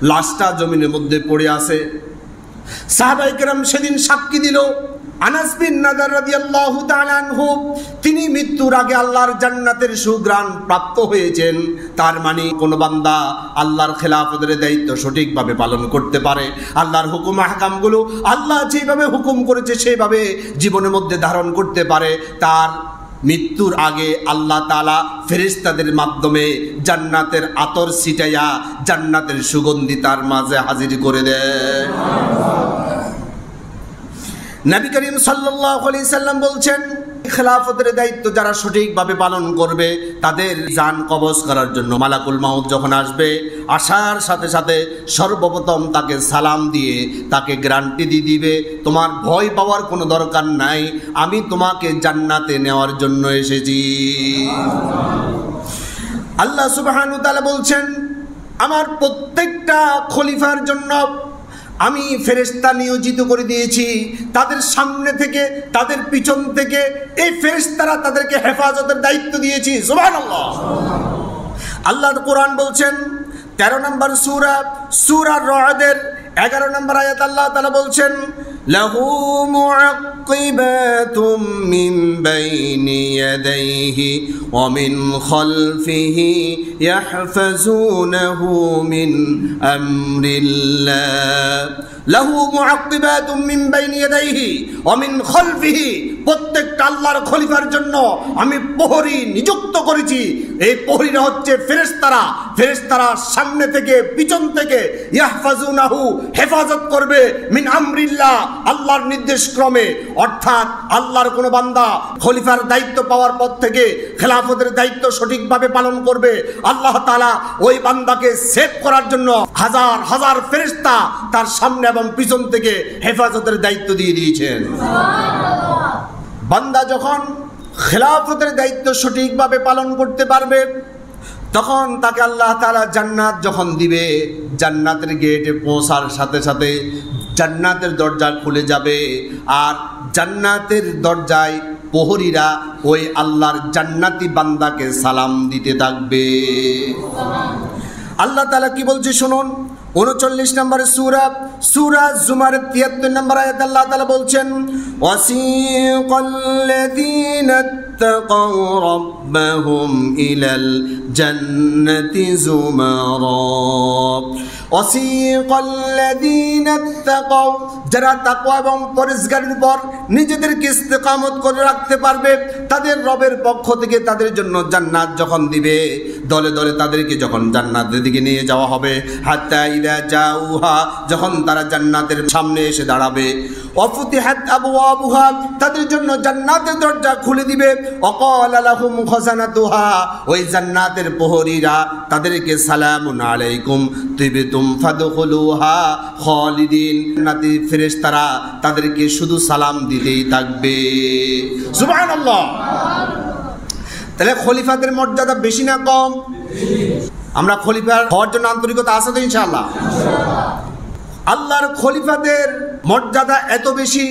লাশটা জমিনের মধ্যে পড়ে আছে। সাহাবায়ে কেরাম সেদিন সাক্ষী দিল আনাস বিন নাদার রাদিয়াল্লাহু তাআলা আনহু তিনি মৃত্যুর আগে আল্লাহর জান্নাতের সুঘ্রাণ প্রাপ্ত হয়েছেন। তার মানে কোন বান্দা আল্লাহর খেলাফতের দায়িত্ব সঠিকভাবে পালন করতে পারে, আল্লাহর হুকুম আহকামগুলো আল্লাহ যেভাবে হুকুম করেছে সেভাবে জীবনের মধ্যে ধারণ করতে পারে, তার মৃত্যুর আগে আল্লাহ তাআলা ফেরেশতাদের মাধ্যমে জান্নাতের আতর ছিটাইয়া জান্নাতের সুগন্ধি তার মাঝে হাজির করে দেয়। নবী করিম সাল্লাল্লাহু আলাইহি সাল্লাম বলছেন, খেলাফতের দায়িত্ব যারা সঠিকভাবে পালন করবে তাদের জান কবজ করার জন্য মালাকুল মাউত যখন আসবে, আসার সাথে সাথে সর্বপ্রথম তাকে সালাম দিয়ে তাকে গ্যারান্টি দিয়ে দিবে, তোমার ভয় পাওয়ার কোনো দরকার নাই, আমি তোমাকে জান্নাতে নেওয়ার জন্য এসেছি। আল্লাহ সুবহানাহু ওয়া তাআলা বলছেন, আমার প্রত্যেকটা খলিফার জন্য আমি ফেরেশতা নিয়োজিত করে দিয়েছি, তাদের সামনে থেকে তাদের পিছন থেকে এই ফেরেশতারা তাদেরকে হেফাজতের দায়িত্ব দিয়েছি। সুবহানাল্লাহ। আল্লাহ কোরআন বলছেন 13 নম্বর সূরা সূরা রা'দের 11 নম্বর আয়াত আল্লাহ তাআলা বলছেন, লাহু মুআক্কিবাতুম মিন বাইনি ইয়াদাইহি ওয়া মিন খালফিহি ইয়াহফাজুনাহু মিন আমরিল্লাহ। লাহু মুআক্কিবাতুম মিন বাইনি ইয়াদাইহি ওয়া মিন খালফিহি, প্রত্যেকটা আল্লাহর খলিফার জন্য আমি প্রহরী নিযুক্ত করেছি। এই প্রহরীরা হচ্ছে ফেরেশতারা। ফেরেশতারা সামনে থেকে পিছন থেকে ইয়াহফাজুনাহু হেফাজত করবে মিন আমরিল্লাহ, আল্লাহর নির্দেশ ক্রমে। অর্থাৎ আল্লাহর কোন বান্দা খলিফার দায়িত্ব পাওয়ার পর থেকে খেলাফতের দায়িত্ব সঠিকভাবে পালন করবে, আল্লাহ তাআলা ওই বান্দাকে সেভ করার জন্য হাজার হাজার ফেরেশতা তার সামনে এবং পিছন থেকে হেফাজতের দায়িত্ব দিয়ে দিয়েছেন। বান্দা যখন খেলাফতের দায়িত্ব সঠিকভাবে পালন করতে পারবে তখন তাকে আল্লাহ তাআলা জান্নাত যখন দিবে, জান্নাতের গেটে পৌঁছার সাথে সাথে জান্নাতের দরজা খুলে যাবে, আর জান্নাতের দরজায় প্রহরীরা ওই আল্লাহর জান্নাতি বান্দাকে সালাম দিতে থাকবে। আল্লাহ তাআলা কি বলছে শুনুন, 39 নম্বরের সূরা জুমার 73 নম্বর আয়াত আল্লাহ তাআলা বলছেন, ওয়াসিকাল্লাযীনা ইত্তাকাউ রাব্বাহুম ইলাল জান্নাতি যুমারা। ওয়াসিকাল্লাযীনা ইত্তাকাউ, যারা তাকওয়া এবং পরহেজগারির উপর নিজেদেরকে ইস্তেকামত করে রাখতে পারবে, তাদের রবের পক্ষ থেকে তাদের জন্য জান্নাত যখন দিবে, দলে দলে তাদেরকে যখন জান্নাতের দিকে নিয়ে যাওয়া হবে, হাত্তা ইযা জাউহা, যখন তারা জান্নাতের সামনে এসে দাঁড়াবে, ওয়াফুতিহাত আবওয়াবুহা, তাদের জন্য জান্নাতের দরজা খুলে দিবে, ওয়াকালা লাহুম খাজানাতুহা, ওই জান্নাতের প্রহরীরা তাদেরকে সালামুন আলাইকুম তিবতুম ফাদখুলুহা খালিদিন, জান্নাতি ফেরেশতারা তাদেরকে শুধু সালাম দিতেই থাকবে। সুবহানাল্লাহ। তাহলে খলিফাদের মর্যাদা বেশি না কম? আমরা খলিফা হওয়ার জন্য আন্তরিকতা আছে তো ইনশাআল্লাহ? আল্লাহর খলিফাদের মর্যাদা এত বেশি,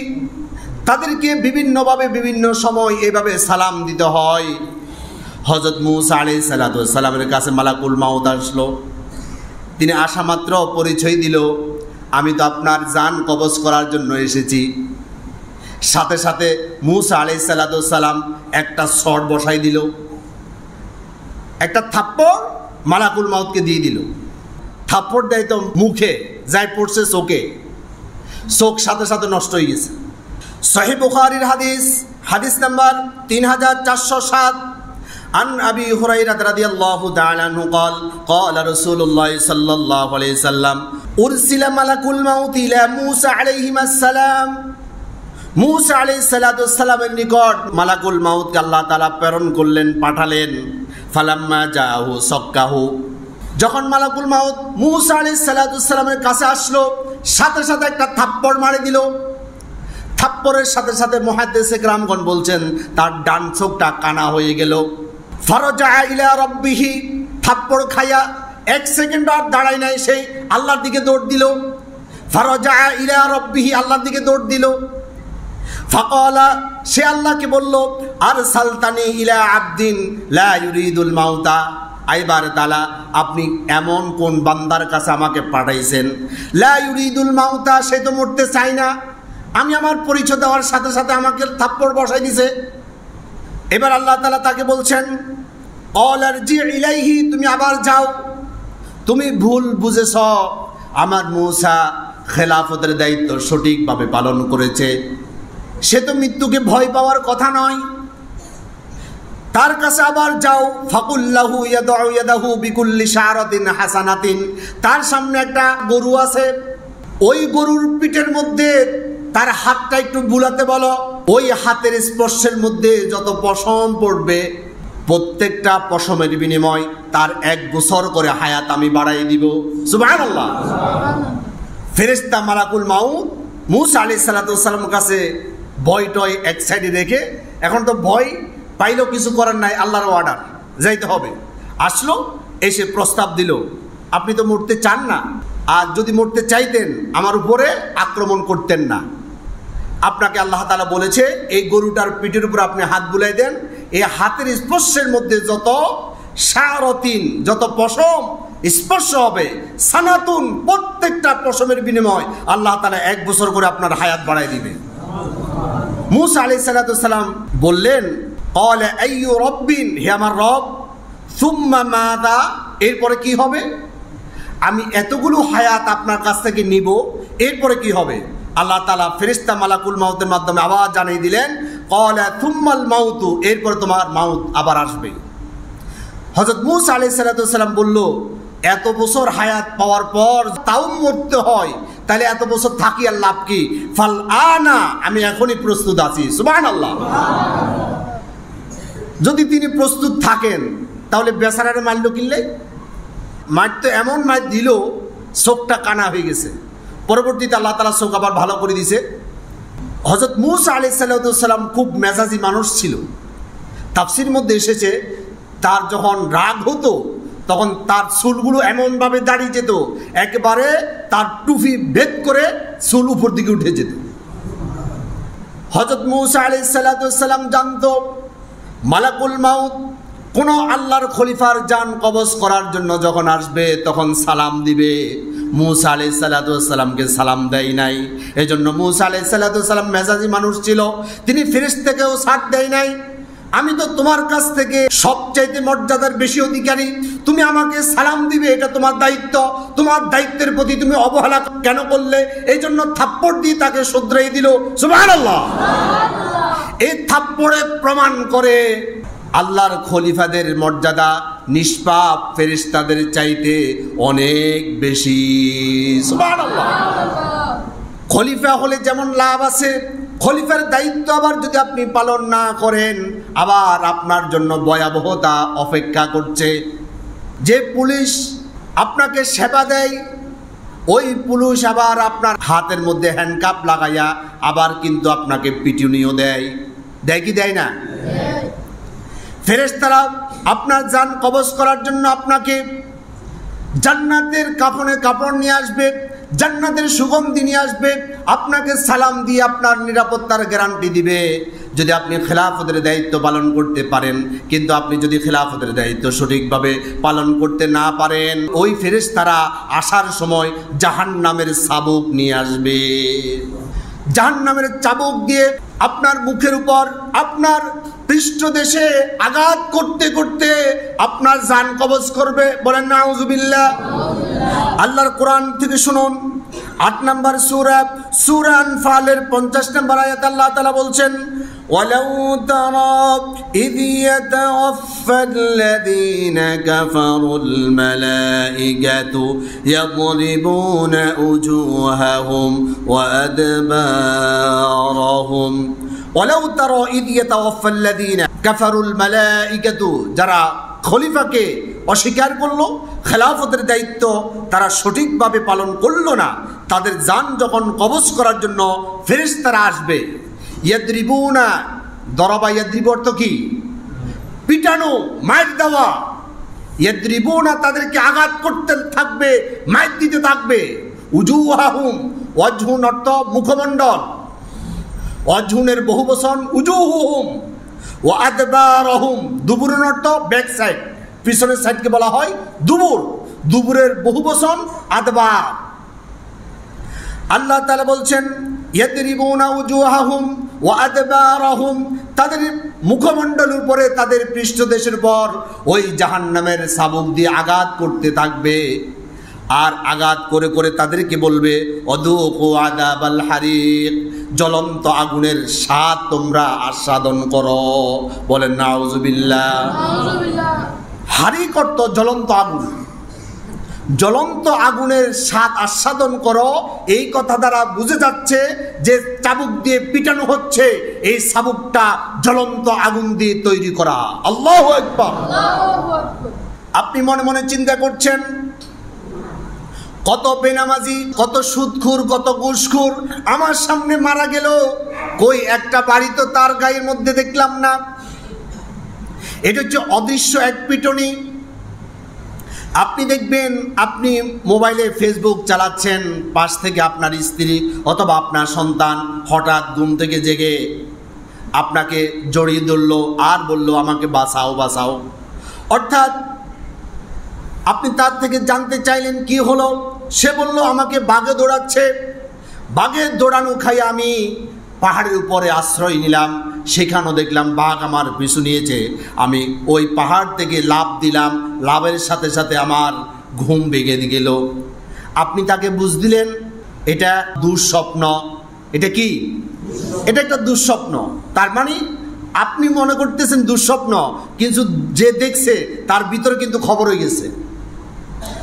তাদেরকে বিভিন্নভাবে বিভিন্ন সময় এভাবে সালাম দিতে হয়। হযরত মূসা আলাইহিস সালাতু ওয়াস সালামের কাছে মালাকুল মাউত আসলো। তিনি আসা মাত্র পরিচয় দিল, আমি তো আপনার জান কবজ করার জন্য এসেছি। সাথে সাথে মূসা আলাইহিস সালাতু ওয়াস সালাম একটা শট বসাই দিল, একটা থাপ্পড় মালাকুল মাউতকে দিয়ে দিল। থাপ্পড় দেয় তো মুখে, যাই পড়ছে চোখে, চোখ সাথে সাথে নষ্ট হয়ে গেছে। সহিহ বুখারীর হাদিস নাম্বার 3407, আন আবি হুরায়রা রাদিয়াল্লাহু তাআলা আনহু قال قال رسول الله صلى الله عليه وسلم ارسل ملك الموت الى موسى عليه السلام। মূসা আলাইহিস সালাতু ওয়াস সালামের নিকট মালাকুল মাউতকে আল্লাহ তাআলা প্রেরণ করলেন, পাঠালেন। ফালাম্মা জাআহু সাক্কাহু, যখন মালাকুল মাউত মূসা আলাইহিস সালাতু ওয়াস সালামের কাছে আসলো, সাথে সাথে একটা থাপ্পড় মারি দিল। থাপ্পড়ের সাথে সাথে মুহাদ্দিসে কেরামগণ বলছেন তার ডান চোখটা কানা হয়ে গেল। ফারাজা ইলা রাব্বিহি, থাপ্পড় খাইয়া 1 সেকেন্ড আর দাঁড়ায় নাই, সেই আল্লাহর দিকে দৌড় দিল। ফারাজা ইলা রাব্বিহি, আল্লাহর দিকে দৌড় দিল। ফাকালা, সে আল্লাহকে বলল, আরসালতানি ইলা আবদিন লা ইউরিদুল মাউতা, আইবার তাআলা আপনি এমন কোন বান্দার কাছে আমাকে পাঠাইছেন, লা ইউরিদুল মাউতা, সে তো মরতে চায় না। আমি আমার পরিচয় দেওয়ার সাথে সাথে আমাকে থাপ্পড় বসাই দিছে। এবার আল্লাহ তাআলা তাকে বলছেন, ক্বাল আরজি ইলাইহি, তুমি আবার যাও, তুমি ভুল বুঝেছ। আমার মূসা খেলাফতের দায়িত্ব সঠিকভাবে পালন করেছে, সে তো মৃত্যুকে ভয় পাওয়ার কথা নয়। তার কাছে আবার যাও। ফাকুল্লাহু ইয়াদউ ইয়াদাহু বিকুল্লি শারাতিন হাসানাতিন, তার সামনে একটা গরু আছে, ওই গরুর পিঠের মধ্যে তার হাতটা একটু বুলাতে বলো। ওই হাতের স্পর্শের মধ্যে যত পশম পড়বে, প্রত্যেকটা পশমের বিনিময় তার 1 বছর করে হায়াত আমি বাড়াই দিব। সুবহানাল্লাহ। ফেরেশতা মালাকুল মাউত মূসা আলাইহিস সালাতু ওয়াস সালামের কাছে ভয় টয় এক সাইডে রেখে, এখন তো ভয় পাইলেও কিছু করার নাই, আল্লাহর অর্ডার, যাইতে হবে। আসলো, এসে প্রস্তাব দিল, আপনি তো মরতে চান না, আর যদি মরতে চাইতেন আমার উপরে আক্রমণ করতেন না। আপনাকে আল্লাহ তাআলা বলেছে এই গরুটার পিঠের উপর আপনি হাত বুলাই দেন, এই হাতের স্পর্শের মধ্যে যত শারতিন, যত পশম স্পর্শ হবে, সানাতুন, প্রত্যেকটা পশমের বিনিময় আল্লাহ তাআলা 1 বছর করে আপনার হায়াত বাড়াই দিবে। মূসা আলাইহিস সালাতু ওয়াস সালাম বললেন, ক্বালা আইয়ু রাব্বিন, হে আমার রব, সুম্মা মাযা, এরপরে কি হবে? আমি এতগুলো হায়াত আপনার কাছ থেকে নিব, এরপরে কি হবে? আল্লাহ তাআলা ফেরেশতা মালাকুল মাউতের মাধ্যমে আবার জানিয়ে দিলেন, ক্বালা সুম্মাল মাউতু, এরপর তোমার মাউত আবার আসবে। হযরত মূসা আলাইহিস সালাতু ওয়াস সালাম বলল, এত বছর হায়াত পাওয়ার পর তাও মরতে হয়, তাহলে এত বছর থাকি আর লাভ কি? ফাল আনা, আমি এখনই প্রস্তুত আছি। সুবহানাল্লাহ। যদি তিনি প্রস্তুত থাকেন তাহলে বেচারারে মারল কিনলে, মার তো এমন মার দিল চোখটা কানা হয়ে গেছে। পরবর্তীতে আল্লাহ তাআলা চোখ আবার ভালো করে দিয়েছে। হযরত মূসা আলাইহিস সালাম খুব মেজাজি মানুষ ছিল। তাফসীরের মধ্যে এসেছে তার যখন রাগ হতো তখন তার চুলগুলো এমনভাবে দাঁড়িয়ে যেত, একেবারে তার টুপি ভেদ করে চুল উপর দিকে উঠে যেত। হযরত মূসা আলাইহিস সালাম জানতো মালাকুল মাউত কোন আল্লাহর খলিফার জান কবজ করার জন্য যখন আসবে তখন সালাম দিবে। মূসা আলাইহিস সালামকে সালাম দেয় নাই। এজন্য মূসা আলাইহিস সালাম মেজাজি মানুষ ছিল, তিনি ফেরেশতাকেও ছাড় দেয় নাই। আমি তো তোমার কাছ থেকে সবচাইতে মর্যাদার বেশি অধিকারী, তুমি আমাকে সালাম দিবে, এটা তোমার দায়িত্ব, তোমার দায়িত্বের প্রতি তুমি অবহেলা কেন করলে? এই জন্য থাপ্পড় দিয়ে তাকে শুধরাই দিল। সুবহানাল্লাহ। এই থাপ্পড়ে প্রমাণ করে আল্লাহর খলিফাদের মর্যাদা নিষ্পাপ ফেরেশতাদের চাইতে অনেক বেশি। সুবহানাল্লাহ। খলিফা হলে যেমন লাভ আছে, খলিফার দায়িত্ব আবার যদি আপনি পালন না করেন আবার আপনার জন্য ভয়াবহতা অপেক্ষা করছে। যে পুলিশ আপনাকে সেবা দেয় ওই পুলিশ আবার আপনার হাতের মধ্যে হ্যান্ডকাপ লাগাইয়া আবার কিন্তু আপনাকে পিটুনিও দেয়, দেয় কি দেয় না? ফেরেশতারা আপনার জান কবজ করার জন্য আপনাকে জান্নাতের কাফনে কাপড় নিয়ে আসবে, জান্নাতের সুগন্ধি নিয়ে আসবে, আপনাকে সালাম দিয়ে আপনার নিরাপত্তার গ্যারান্টি দিবে যদি আপনি খেলাফতের দায়িত্ব পালন করতে পারেন। কিন্তু আপনি যদি খেলাফতের দায়িত্ব সঠিকভাবে পালন করতে না পারেন ওই ফেরেশতারা আসার সময় জাহান্নামের চাবুক নিয়ে আসবে। জাহান্নামের চাবুক দিয়ে আপনার মুখের উপর আপনার পৃষ্ঠদেশে আঘাত করতে করতে আপনার জান কবজ করবে। বলেন নাউজুবিল্লাহ। আল্লাহর কোরআন থেকে শুনুন 8 নম্বর সূরা আনফালের 50 নম্বর আয়াত আল্লাহ তাআলা বলছেন ওয়ালাউ তারা ইয ইয়াতাওয়াফাল্লাযীনা কাফারুল মালাইকাতু ইয়াদরিবুনা উজুহাহুম ওয়া আদবারহুম। ওয়ালাউ তারা ইয ইয়াতাওয়াফাল্লাযীনা কাফারুল মালাইকাতু, যারা খলিফাকে অস্বীকার করলো, খেলাফতের দায়িত্ব তারা সঠিকভাবে পালন করলো না, তাদের জান যখন কবজ করার জন্য ফেরেশতারা আসবে। ইয়াদরিবুনা, দরাবা ইয়াদরিবু অর্থ কি? পিটানো, মার দেওয়া। ইয়াদরিবুনা, তাদেরকে আঘাত করতে থাকবে, মার দিতে থাকবে। উজুহাহুম, ওয়াজহুন অর্থ মুখমণ্ডল, ওয়াজহুনের বহুবচন উজুহুহুম। ওয়া আদবারহুম, দুবুরুন অর্থ ব্যাক সাইড, পিছনের সাইডকে বলা হয় দুবুর, দুবুরের বহুবচন আদবার। আল্লাহ তাআলা বলছেন ইয়াদরিবুনা উজুহাহুম ওয়া আদবারহুম, তাদের মুখমণ্ডলের উপরে তাদের পৃষ্ঠদেশের উপর ওই জাহান্নামের চাবুক দিয়ে আঘাত করতে থাকবে। আর আঘাত করে করে তাদেরকে বলবে অযুকু আযাবাল হারিক, জ্বলন্ত আগুনের স্বাদ তোমরা আস্বাদন করো। বলেন নাউজুবিল্লাহ। হারিক অর্থ জ্বলন্ত আগুন, জ্বলন্ত আগুনের স্বাদ আস্বাদন করো। এই কথা দ্বারা বুঝে যাচ্ছে যে চাবুক দিয়ে পিটানো হচ্ছে, এই চাবুকটা জ্বলন্ত আগুন দিয়ে তৈরি করা। আল্লাহু আকবার। আপনি মনে মনে চিন্তা করছেন কত বেনামাজি, কত সুদখোর, কত ঘুষখোর আমার সামনে মারা গেল, কই একটা বাড়ি তো তার গায়ের মধ্যে দেখলাম না। এটা হচ্ছে অদৃশ্য এক পিটনি। আপনি দেখবেন আপনি মোবাইলে ফেসবুক চালাচ্ছেন, পাশ থেকে আপনার স্ত্রী অথবা আপনার সন্তান হঠাৎ ঘুম থেকে জেগে আপনাকে জড়িয়ে ধরলো আর বলল আমাকে বাঁচাও বাঁচাও। অর্থাৎ আপনি তার থেকে জানতে চাইলেন কি হলো, সে বলল আমাকে বাঘে দৌড়াচ্ছে। বাঘের দৌড়ানো খাই আমি পাহাড়ের উপরে আশ্রয় নিলাম, সেখানেও দেখলাম বাঘ আমার পিছু নিয়েছে। আমি ওই পাহাড় থেকে লাফ দিলাম, লাফের সাথে সাথে আমার ঘুম ভেঙে গেল। আপনি তাকে বুঝ দিলেন এটা দুঃস্বপ্ন। এটা কি? এটা একটা দুঃস্বপ্ন। তার মানে আপনি মনে করতেছেন দুঃস্বপ্ন, কিন্তু যে দেখছে তার ভিতরে কিন্তু খবর হয়ে গেছে,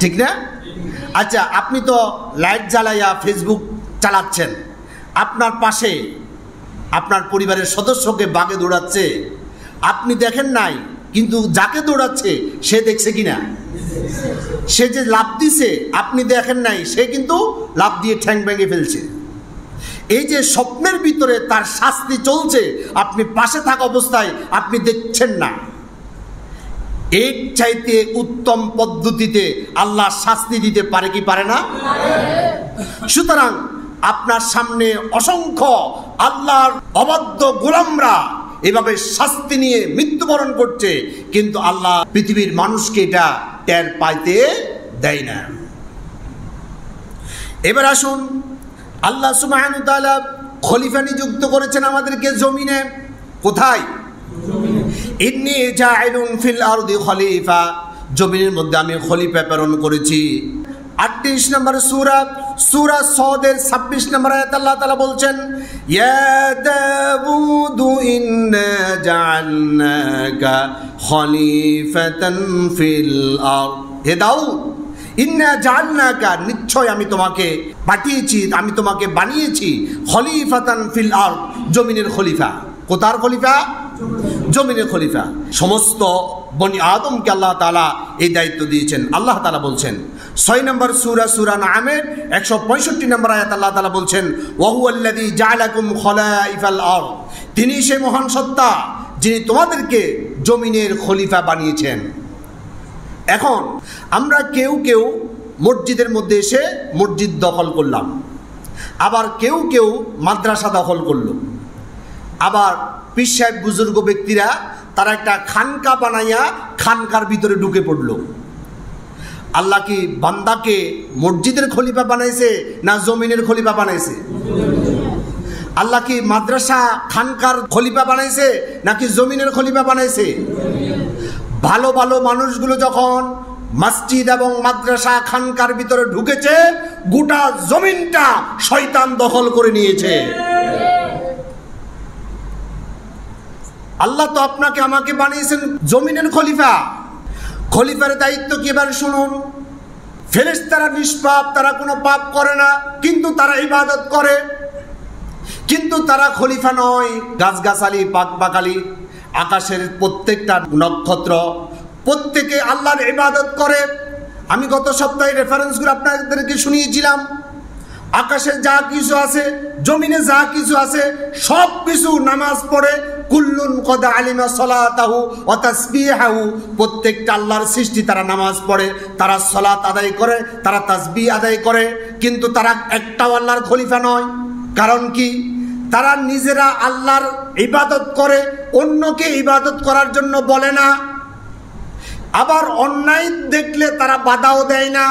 ঠিক না? আচ্ছা, আপনি তো লাইট জ্বালাইয়া ফেসবুক চালাচ্ছেন, আপনার পাশে আপনার পরিবারের সদস্যকে বাঘে দৌড়াচ্ছে, আপনি দেখেন নাই, কিন্তু যাকে দৌড়াচ্ছে সে দেখছে কিনা? সে যে লাফ দিছে আপনি দেখেন নাই, সে কিন্তু লাফ দিয়ে ঠ্যাং ভেঙে ফেলছে। এই যে স্বপ্নের ভিতরে তার শাস্তি চলছে, আপনি পাশে থাকা অবস্থায় আপনি দেখছেন না। এর চাইতে উত্তম পদ্ধতিতে আল্লাহ শাস্তি দিতে পারে কি পারে না? সুতরাং আপনার সামনে অসংখ্য আল্লাহর অবাধ্য গোলামরা এভাবে শাস্তি নিয়ে মৃত্যুবরণ করছে, কিন্তু আল্লাহ পৃথিবীর মানুষকে এটা টের পাইতে দেয় না। এবার আসুন, আল্লাহ সুবহানাহু ওয়া তাআলা খলিফা নিযুক্ত করেছেন আমাদেরকে জমিনে। কোথায়? ইন্নী জাইলুন ফিল আরদি খলিফা, জমিনের মধ্যে আমি খলিফা প্রেরণ করেছি। 38 নম্বর সূরা সদের 26 নম্বর আয়াত আল্লাহ তাআলা বলছেন, ইয়া দাউদু ইন্না জাআলনাকা খলিফাতান ফিল আরদ। হে দাউদ, ইন্না জাআলনাকা, নিশ্চয় আমি তোমাকে পাঠিয়েছি, আমি তোমাকে বানিয়েছি খলিফাতান ফিল আরদ, জমিনের খলিফা। কোথার খলিফা? জমিনের খলিফা। সমস্ত বনি আদমকে আল্লাহ তাআলা এই দায়িত্ব দিয়েছেন। আল্লাহ তাআলা বলছেন 6 নম্বর সূরা নামের 165 নম্বর আয়াত আল্লাহ তাআলা বলছেন, ওয়া হুয়াল্লাযী জাআলাকুম খলাইফাল আরদ, তিনি সেই মহান সত্তা যিনি তোমাদেরকে জমিনের খলিফা বানিয়েছেন। এখন আমরা কেউ কেউ মসজিদের মধ্যে এসে মসজিদ দখল করলাম, আবার কেউ কেউ মাদ্রাসা দখল করলো, আবার পীর সাহেব বুজুর্গ ব্যক্তিরা তারা একটা খানকা বানাইয়া খানকার ভিতরে ঢুকে পড়লো। আল্লাহ কি বান্দাকে মসজিদের খলিফা বানাইছে না জমিনের খলিফা বানাইছে? আল্লাহ কি মাদ্রাসা খানকার খলিফা বানাইছে নাকি জমিনের খলিফা বানাইছে? ভালো ভালো মানুষগুলো যখন মসজিদ এবং মাদ্রাসা খানকার ভিতরে ঢুকেছে, গোটা জমিনটা শয়তান দখল করে নিয়েছে। আল্লাহ তো আপনাকে আমাকে বানিয়েছেন জমিনের খলিফা। খলিফার দায়িত্ব কি এবার শুনুন। ফেরেশতারা নিষ্পাপ, তারা কোনো পাপ করে না, কিন্তু তারা ইবাদত করে, কিন্তু তারা খলিফা নয়। গাছগাছালি, পাকপাকালি, আকাশের প্রত্যেকটা নক্ষত্র প্রত্যেকে আল্লাহর ইবাদত করে। আমি গত সপ্তাহে রেফারেন্সগুলো আপনাদেরকে শুনিয়েছিলাম। আকাশে যা কিছু আছে, জমিনে যা কিছু আছে, সব কিছু নামাজ পড়ে। কুল্লুন কদ আলিমা সলাতাহু ওয়া তাসবিহাহু, প্রত্যেকটা আল্লাহর সৃষ্টি, তারা নামাজ পড়ে, তারা সালাত আদায় করে, তারা তাসবিহ আদায় করে, কিন্তু তারা একটাও আল্লাহর খলিফা নয়। কারণ কি? তারা নিজেরা আল্লাহর ইবাদত করে, অন্যকে ইবাদত করার জন্য বলে না। আবার অন্যায় দেখলে তারা বাধাও দেয় না।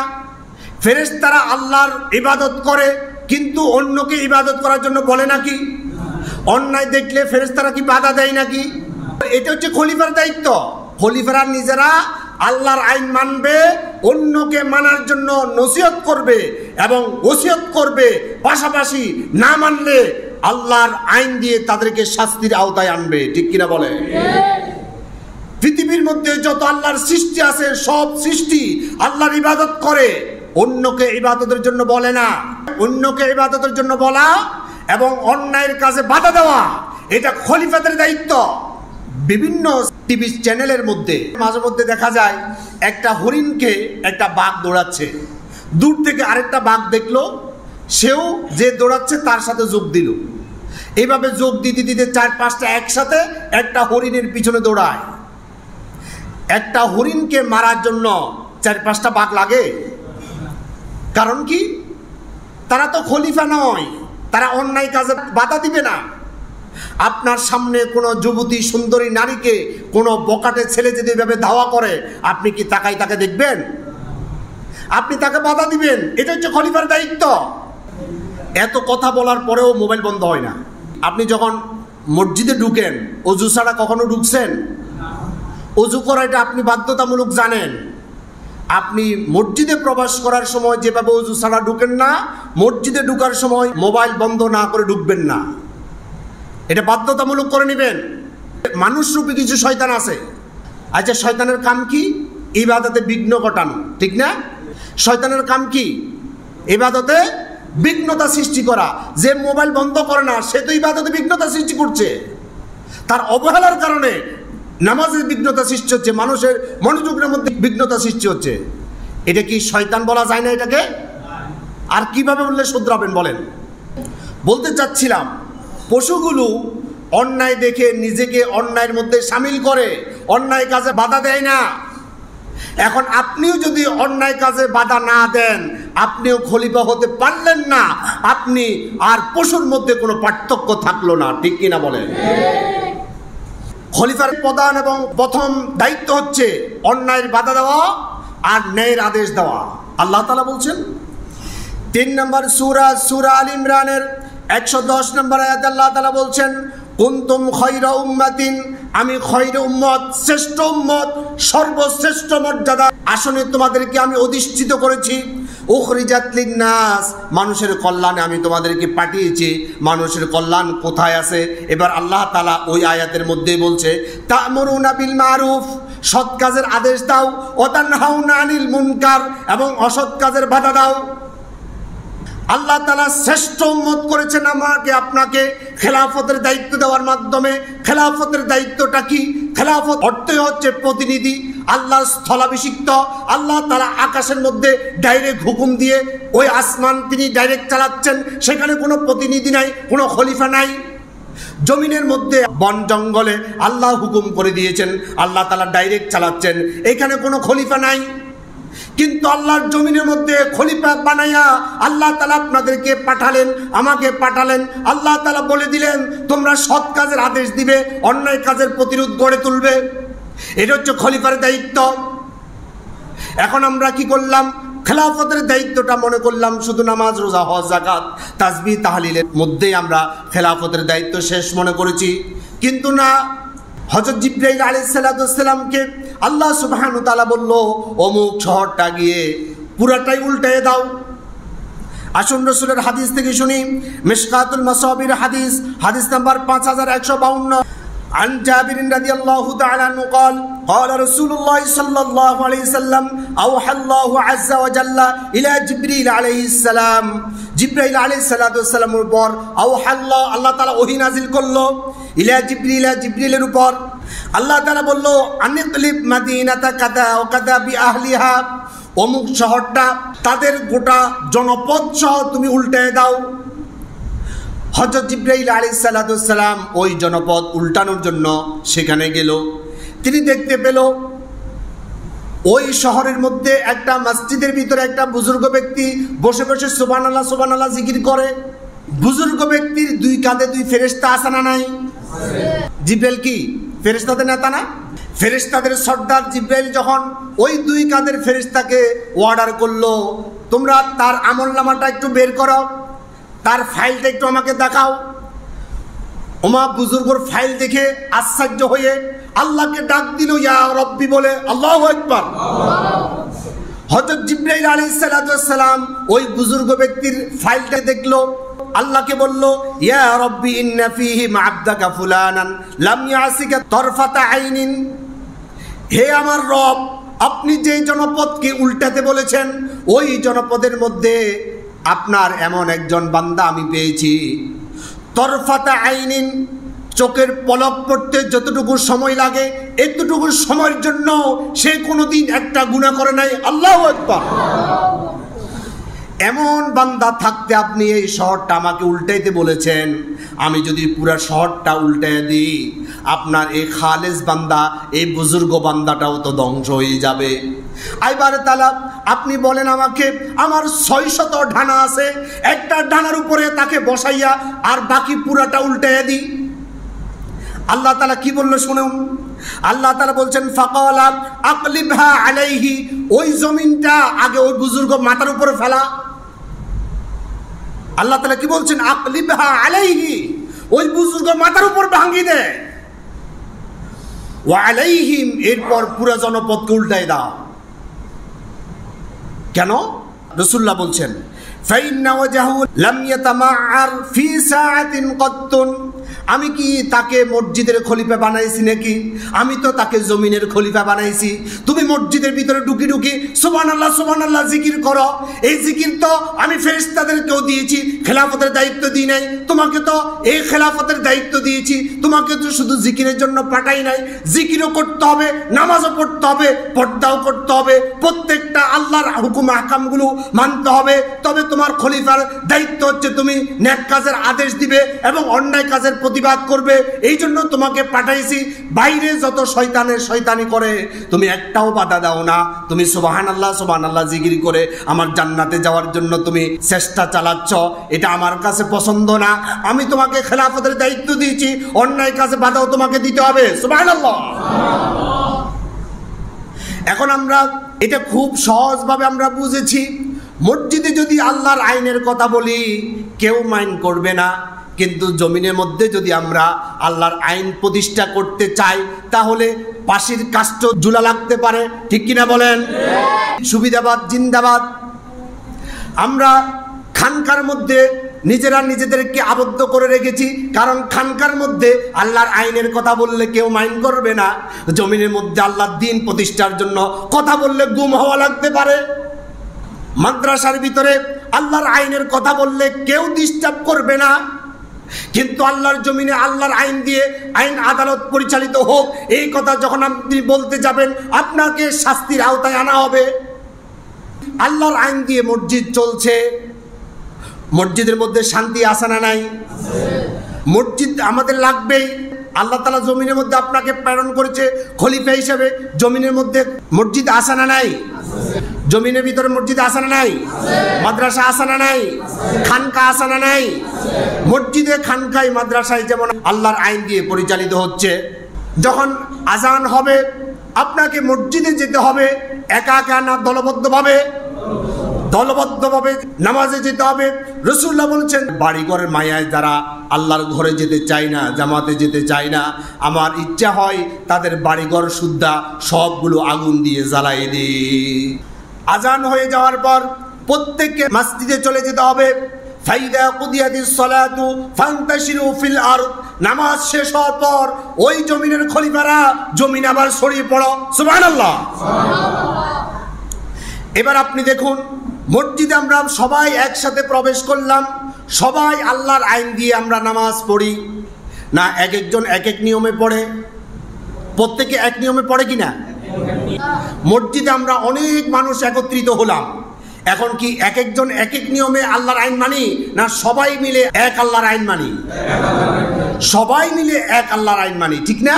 ফেরেশতারা আল্লাহর ইবাদত করে, কিন্তু অন্যকে ইবাদত করার জন্য বলে নাকি? অন্যায় দেখলে ফেরেশতারা কি বাধা দেয় নাকি? এটা হচ্ছে খলিফার দায়িত্ব। খলিফারা নিজেরা আল্লাহর আইন মানবে, অন্যকে মানার জন্য নসিহত করবে এবং ওসিয়ত করবে, পাশাপাশি না মানলে আল্লাহর আইন দিয়ে তাদেরকে শাস্তির আওতায় আনবে। ঠিক কিনা বলে? পৃথিবীর মধ্যে যত আল্লাহর সৃষ্টি আছে, সব সৃষ্টি আল্লাহর ইবাদত করে, অন্যকে ইবাদতের জন্য বলে না। অন্যকে ইবাদতের জন্য বলা এবং অন্যায়ের কাজে বাধা দেওয়া, এটা খলিফাদের দায়িত্ব। বিভিন্ন টিভি চ্যানেলের মধ্যে মাঝে মধ্যে দেখা যায় একটা হরিণকে একটা বাঘ দৌড়াচ্ছে, দূর থেকে আরেকটা বাঘ দেখলো, সেও যে দৌড়াচ্ছে তার সাথে যোগ দিল। এইভাবে যোগ দিতে দিতে 4-5টা একসাথে একটা হরিণের পিছনে দৌড়ায়। একটা হরিণকে মারার জন্য 4-5টা বাঘ লাগে। কারণ কি? তারা তো খলিফা নয়, তারা অন্যায় কাজে বাধা দিবে না। আপনার সামনে কোনো যুবতী সুন্দরী নারীকে কোনো বকাটে ছেলে যদি এভাবে ধাওয়া করে, আপনি কি তাকাই তাকে দেখবেন? আপনি তাকে বাধা দিবেন। এটা হচ্ছে খলিফার দায়িত্ব। এত কথা বলার পরেও মোবাইল বন্ধ হয় না। আপনি যখন মসজিদে ঢুকেন, অজু ছাড়া কখনো ঢুকছেন? অজু করা এটা আপনি বাধ্যতামূলক জানেন। আপনি মসজিদে প্রবেশ করার সময় যেভাবে অজু ছাড়া ঢুকেন না, মসজিদে ঢুকার সময় মোবাইল বন্ধ না করে ঢুকবেন না। এটা বাধ্যতামূলক করে নেবেন। মানুষরূপী কিছু শয়তান আছে। আচ্ছা, শয়তানের কাম কি? ইবাদতে বিঘ্ন ঘটানো, ঠিক না? শয়তানের কাম কি? ইবাদতে বিঘ্নতা সৃষ্টি করা। যে মোবাইল বন্ধ করে না, সে তো ইবাদতে বিঘ্নতা সৃষ্টি করছে। তার অবহেলার কারণে নামাজের বিঘ্নতা সৃষ্টি হচ্ছে, মানুষের মনোযোগের মধ্যে বিঘ্নতা সৃষ্টি হচ্ছে। এটা কি শয়তান বলা যায় না এটাকে? আর কিভাবে বললে শুধরাবেন বলেন? বলতে চাচ্ছিলাম, পশুগুলো অন্যায় দেখে নিজেকে অন্যায়ের মধ্যে সামিল করে, অন্যায় কাজে বাধা দেয় না। এখন আপনিও যদি অন্যায় কাজে বাধা না দেন, আপনিও খলিফা হতে পারলেন না, আপনি আর পশুর মধ্যে কোনো পার্থক্য থাকলো না। ঠিক কিনা বলেন? খলিফার প্রধান এবং প্রথম দায়িত্ব হচ্ছে অন্যায়ের বাধা দেওয়া আর ন্যায়ের আদেশ দেওয়া। আল্লাহ তাআলা বলছেন 3 নম্বর সূরা আল ইমরানের 110 নম্বর আয়াতে আল্লাহ তাআলা বলছেন, কুনতুম খায়রা উম্মাতিন, আমি খায়রা উম্মত, শ্রেষ্ঠ উম্মত, সর্বশ্রেষ্ঠ মর্যাদা আসনে তোমাদেরকে আমি অধিষ্ঠিত করেছি। উখরিজাত লিন্নাস, মানুষের কল্যাণে আমি তোমাদেরকে পাঠিয়েছি। মানুষের কল্যাণ কোথায় আছে? এবার আল্লাহ তাআলা ওই আয়াতের মধ্যেই বলছে, তা'মুরুনা বিল মারুফ, সৎ কাজের আদেশ দাও, ওয়া তানহাউনা আনিল মুনকার, এবং অসৎ কাজের বাধা দাও। আল্লাহ তাআলা শ্রেষ্ঠ উম্মত করেছেন আমাকে আপনাকে খেলাফতের দায়িত্ব দেওয়ার মাধ্যমে। খেলাফতের দায়িত্বটা কি? খেলাফত অর্থই হচ্ছে প্রতিনিধি, আল্লাহর স্থলাভিষিক্ত। আল্লাহ তাআলা আকাশের মধ্যে ডাইরেক্ট হুকুম দিয়ে ওই আসমান তিনি ডাইরেক্ট চালাচ্ছেন, সেখানে কোনো প্রতিনিধি নাই, কোনো খলিফা নাই। জমিনের মধ্যে বন জঙ্গলে আল্লাহ হুকুম করে দিয়েছেন, আল্লাহ তাআলা ডাইরেক্ট চালাচ্ছেন, এখানে কোনো খলিফা নাই। কিন্তু আল্লাহর জমিনের মধ্যে খলিফা বানাইয়া আল্লাহ তাআলা আপনাদেরকে পাঠালেন, আমাকে পাঠালেন। আল্লাহ তাআলা বলে দিলেন তোমরা সৎ কাজের আদেশ দিবে, অন্যায় কাজের প্রতিরোধ গড়ে তুলবে। এটা হচ্ছে খলিফার দায়িত্ব। এখন আমরা কি করলাম? খেলাফতের দায়িত্বটা মনে করলাম শুধু নামাজ, রোজা, হজ, যাকাত, তাসবিহ, তাহলিলের মধ্যেই আমরা খেলাফতের দায়িত্ব শেষ মনে করেছি। কিন্তু না, হযরত জিবরাইল আলাইহিস সালামকে আল্লাহ সুবহানাহু ওয়া তাআলা বলল, অমুক শহরটা গিয়ে পুরাটাই উল্টায়ে দাও। আসুন রাসূলের হাদিস থেকে শুনি। মিশকাতুল মাসাবির হাদিস নাম্বার 5152। عن جابر رضي الله تعالى عنه قال قال رسول الله صلى الله عليه وسلم أوحى الله عز وجل إلى جبريل عليه السلام, জিবরাইল আলাইহিস সালামের উপর আল্লাহ তাআলা ওহী নাযিল করলো। ইলা জিবরিলের উপর আল্লাহ তাআলা বলল, আনিকলিব মাদিনাতা কাদা ওয়া কাদা বিআহলিহা, অমুক শহরটা তাদের গোটা জনপদ সহ তুমি উল্টায় দাও। হযরত জিবরাইল আলাইহিস সালাম ওই জনপদ উল্টানোর জন্য সেখানে গেল। তিনি দেখতে পেল ওই শহরের মধ্যে একটা মসজিদের ভিতরে একটা বুজুর্গ ব্যক্তি বসে বসে সুবহানাল্লাহ সুবহানাল্লাহ জিকির করে। বুজুর্গ ব্যক্তির দুই কাঁধে দুই ফেরেশতা আছে না নাই? জিবরাইল কি ফেরেশতাদের নেতা না? ফেরেশতাদের সর্দার জিবরাইল যখন ওই দুই কাঁধের ফেরেশতাকে অর্ডার করলো, তোমরা তার আমলনামাটা একটু বের করো, তার ফাইলটা একটু আমাকে দেখাও। ওমা বুজুর্গর ফাইল দেখে আশ্চর্য হয়ে আল্লাহকে ডাক দিল, ইয়া রব্বি বলে। আল্লাহু আকবার। হযরত জিবরাইল আলাইহিস সালাম ওই বুজুর্গ ব্যক্তির ফাইলটা দেখলো, আল্লাহকে বলল, ইয়া রব্বি ইন্না ফীহি মা'আবদাকা ফুলানান লাম ইয়াসিকা তরফাতা আইনিন, হে আমার রব, আপনি যে জনপদকে উল্টাতে বলেছেন ওই জনপদের মধ্যে আপনার এমন একজন বান্দা আমি পেয়েছি, তরফাতা আইনিন, চোখের পলক পড়তে যতটুকু সময় লাগে এতটুকু সময়ের জন্য সে কোনোদিন একটা গুনাহ করে নাই। আল্লাহু আকবার। এমন বান্দা থাকতে আপনি এই শহরটা আমাকে উল্টাইতে বলেছেন, আমি যদি পুরা শহরটা উল্টাই দিই, আপনার এই খালেস বান্দা, এই বুজুর্গ বান্দাটাও তো ধ্বংস হয়ে যাবে। আইবারে তাআলা আপনি বলেন আমাকে, আমার 600 ডানা আছে, একটা ডানার উপরে তাকে বসাইয়া আর বাকি পুরাটা উল্টাইয়া দিই। আল্লাহ তাআলা কি বললো শুনুন। আল্লাহ তাআলা বলছেন, ফাকালা আকলিবহা আলাইহি, ওই জমিনটা আগে ওই বুজুর্গ মাথার উপরে ফেলা। আল্লাহ তাআলা কি বলছেন? আকলিবহা আলাইহি, ওই বুজুর্গ মাথার উপর ভাঙি দে। ওয়া আলাইহিম, এরপর পুরো জনপদকে উল্টায় দাও। কেন? রাসূলুল্লাহ বলছেন, ফাইন্না ওয়াজহু লাম ইয়াতামাআর ফি সাআতিন কত্তুন, আমি কি তাকে মসজিদের খলিফা বানাইছি নাকি? আমি তো তাকে জমিনের খলিফা বানাইছি। তুমি মসজিদের ভিতরে ঢুকি ঢুকি সুবহানাল্লাহ সুবহানাল্লাহ জিকির করো। এই জিকির তো আমি ফেরেশতাদেরকেও দিয়েছি, খেলাফতের দায়িত্ব দিই নাই। তোমাকে তো এই খেলাফতের দায়িত্ব দিয়েছি, তোমাকে তো শুধু জিকিরের জন্য পাঠাই নাই। জিকিরও করতে হবে, নামাজও পড়তে হবে, পর্দাও করতে হবে, প্রত্যেকটা আল্লাহর হুকুম আহকামগুলো মানতে হবে। তবে তোমার খলিফার দায়িত্ব হচ্ছে তুমি নেক কাজের আদেশ দিবে এবং অন্যায় কাজের প্রতি প্রতিবাদ করবে, এই জন্য তোমাকে পাঠাইছি। বাইরে যত শয়তানি করে তুমি একটাও বাধা দাও না। তুমি সুবহানাল্লাহ জিকির করে আমার জান্নাতে যাওয়ার জন্য তুমি চেষ্টা চালাচ্ছ, এটা আমার কাছে পছন্দ না। আমি তোমাকে খেলাফতের দায়িত্ব দিয়েছি, অন্যায় কাজে বাধাও তোমাকে দিতে হবে। সুবহানাল্লাহ। এখন আমরা এটা খুব সহজভাবে আমরা বুঝেছি। মসজিদে যদি আল্লাহর আইনের কথা বলি কেউ মাইন্ড করবে না, কিন্তু জমিনের মধ্যে যদি আমরা আল্লাহর আইন প্রতিষ্ঠা করতে চাই তাহলে পাশের কাষ্ট ঝুলা লাগতে পারে, ঠিক কিনা বলেন? সুবিধাবাদ জিন্দাবাদ। আমরা খানকার মধ্যে নিজেদেরকে আবদ্ধ করে রেখেছি, কারণ খানকার মধ্যে আল্লাহর আইনের কথা বললে কেউ মাইন্ড করবে না। জমিনের মধ্যে আল্লাহর দ্বীন প্রতিষ্ঠার জন্য কথা বললে গুম হওয়া লাগতে পারে। মাদ্রাসার ভিতরে আল্লাহর আইনের কথা বললে কেউ ডিস্টার্ব করবে না, কিন্তু আল্লাহর জমিনে আল্লাহর আইন দিয়ে আইন আদালত পরিচালিত হোক, এই কথা যখন আপনি বলতে যাবেন আপনাকে শাস্তির আওতায় আনা হবে। আল্লাহর আইন দিয়ে মসজিদ চলছে, মসজিদের মধ্যে শান্তি আসে না নাই? মসজিদ আমাদের লাগবেই। আল্লাহ তাআলা জমিনের মধ্যে আপনাকে প্রেরণ করেছে খলিফা হিসেবে, জমিনের মধ্যে মসজিদ আসে না নাই? জমিনের ভিতরে মসজিদ আসে না নাই? মাদ্রাসা আসে না নাই? খানকা আসে না নাই? মসজিদে খানকায় মাদ্রাসায় যেমন আল্লাহর আইন দিয়ে পরিচালিত হচ্ছে। যখন আজান হবে আপনাকে মসজিদে যেতে হবে, একা একা না দলবদ্ধভাবে নামাজে যেতে হবে। রাসূলুল্লাহ বলেছেন বাড়িঘরের মায়ায় যারা আল্লাহর ঘরে যেতে চায় না, জামাতে যেতে চায় না, আমার ইচ্ছা হয় তাদের বাড়িঘর সুদ্ধা সবগুলো আগুন দিয়ে জ্বালিয়ে দিই। আজান হয়ে যাওয়ার পর প্রত্যেককে মসজিদে চলে যেতে হবে। ফাইদা কুদিয়াতিস সালাতু ফান্তাশিরু ফিল আরদ, নামাজ শেষ হওয়ার পর ওই জমিনের খলিফারা জমিন আবার ছড়িয়ে পড়ো। সুবহানাল্লাহ। এবার আপনি দেখুন মসজিদে আমরা সবাই একসাথে প্রবেশ করলাম, সবাই আল্লাহর আইন দিয়ে আমরা নামাজ পড়ি না? এক একজন এক এক নিয়মে পড়ে? প্রত্যেকে এক নিয়মে পড়ে কিনা? মসজিদে আমরা অনেক মানুষ একত্রিত হলাম, এখন কি এক একজন এক এক নিয়মে আল্লাহর আইন মানি না সবাই মিলে এক আল্লাহর আইন মানি? সবাই মিলে এক আল্লাহর আইন মানি, ঠিক না?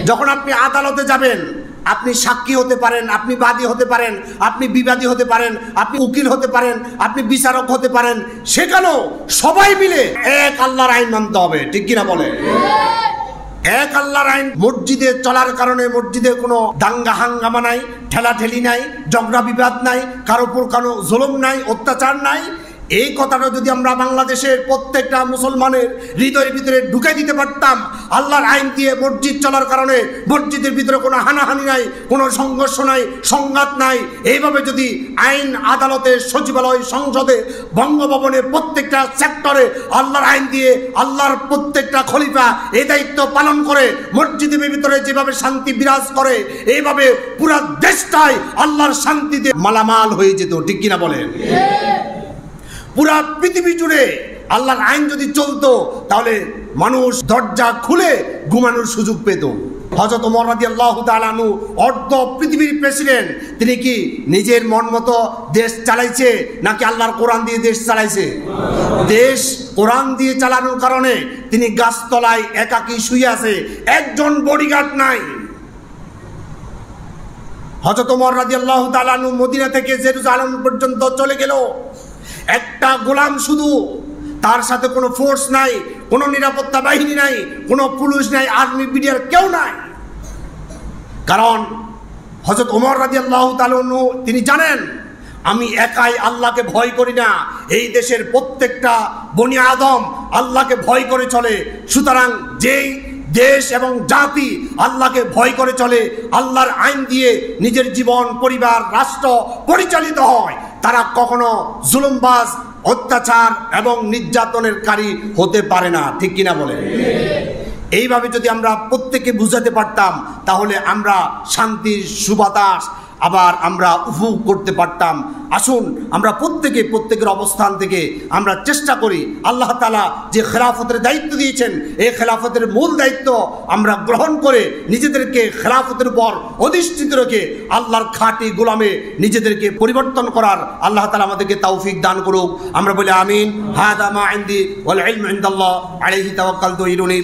যখন আপনি আদালতে যাবেন আপনি সাক্ষী হতে পারেন, আপনি বাদী হতে পারেন, আপনি বিবাদী হতে পারেন, আপনি উকিল হতে পারেন, আপনি বিচারক হতে পারেন, সেখানেও সবাই মিলে এক আল্লাহর আইন মানতে হবে, ঠিক কিনা বলে? এক আল্লাহর আইন মসজিদে চলার কারণে মসজিদে কোনো দাঙ্গা হাঙ্গামা নাই, ঠেলাঠেলি নাই, ঝগড়া বিবাদ নাই, কারো উপর কোনো জুলুম নাই, অত্যাচার নাই। এই কথাটা যদি আমরা বাংলাদেশের প্রত্যেকটা মুসলমানের হৃদয়ের ভিতরে ঢুকে দিতে পারতাম, আল্লাহর আইন দিয়ে মসজিদ চলার কারণে মসজিদের ভিতরে কোনো হানাহানি নাই, কোনো সংঘর্ষ নাই, সংঘাত নাই, এইভাবে যদি আইন আদালতে, সচিবালয়, সংসদে, বঙ্গভবনে প্রত্যেকটা সেক্টরে আল্লাহর আইন দিয়ে আল্লাহর প্রত্যেকটা খলিফা এই দায়িত্ব পালন করে মসজিদের ভিতরে যেভাবে শান্তি বিরাজ করে, এইভাবে পুরো দেশটাই আল্লাহর শান্তিতে মালামাল হয়ে যেত, ঠিক কিনা বলেন? পুরা পৃথিবী জুড়ে আল্লাহর আইন যদি চলতো তাহলে মানুষ দরজা খুলে ঘুমানোর সুযোগ পেত। হযরত ওমর রাদিয়াল্লাহু তাআলা আনহু অর্ধ পৃথিবীর প্রেসিডেন্ট, তিনি কি নিজের মন মতো দেশ চালাইছে নাকি আল্লাহর কোরআন দিয়ে দেশ চালাইছে? দেশ কোরআন দিয়ে চালানোর কারণে তিনি গাছতলায় একাকী শুয়ে আছে, একজন বডিগার্ড নাই। হযরত ওমর রাদিয়াল্লাহু তাআলা আনহু মদিনা থেকে জেরুজালেম পর্যন্ত চলে গেল, একটা গোলাম শুধু, তার সাথে কোনো ফোর্স নাই, কোনো নিরাপত্তা বাহিনী নাই, কোনো পুলিশ নাই, আর্মি বিডিআর কেউ নাই। কারণ হযরত ওমর রাদিয়াল্লাহু তাআলা আনহু তিনি জানেন আমি একাই আল্লাহকে ভয় করি না, এই দেশের প্রত্যেকটা বনি আদম আল্লাহকে ভয় করে চলে। সুতরাং যেই দেশ এবং জাতি আল্লাহকে ভয় করে চলে, আল্লাহর আইন দিয়ে নিজের জীবন, পরিবার, রাষ্ট্র পরিচালিত হয়, তারা কখনো জুলুমবাজ, অত্যাচার এবং নির্যাতনের কারী হতে পারে না, ঠিক কিনা বলে? এইভাবে যদি আমরা প্রত্যেককে বুঝাতে পারতাম তাহলে আমরা শান্তির সুবাতাস আবার আমরা উপভোগ করতে পারতাম। আসুন আমরা প্রত্যেকের অবস্থান থেকে আমরা চেষ্টা করি আল্লাহ তাআলা যে খেলাফতের দায়িত্ব দিয়েছেন এই খেলাফতের মূল দায়িত্ব আমরা গ্রহণ করে নিজেদেরকে খেলাফতের উপর অধিষ্ঠিত রেখে আল্লাহর খাঁটি গোলামে নিজেদেরকে পরিবর্তন করার আল্লাহ তাআলা আমাদেরকে তৌফিক দান করুক। আমরা বলি আমিন। হাদা মা ইনদি ওয়াল ইলমু ইনদাল্লাহ আলাইহি তাওয়াক্কালতু ইলুনি।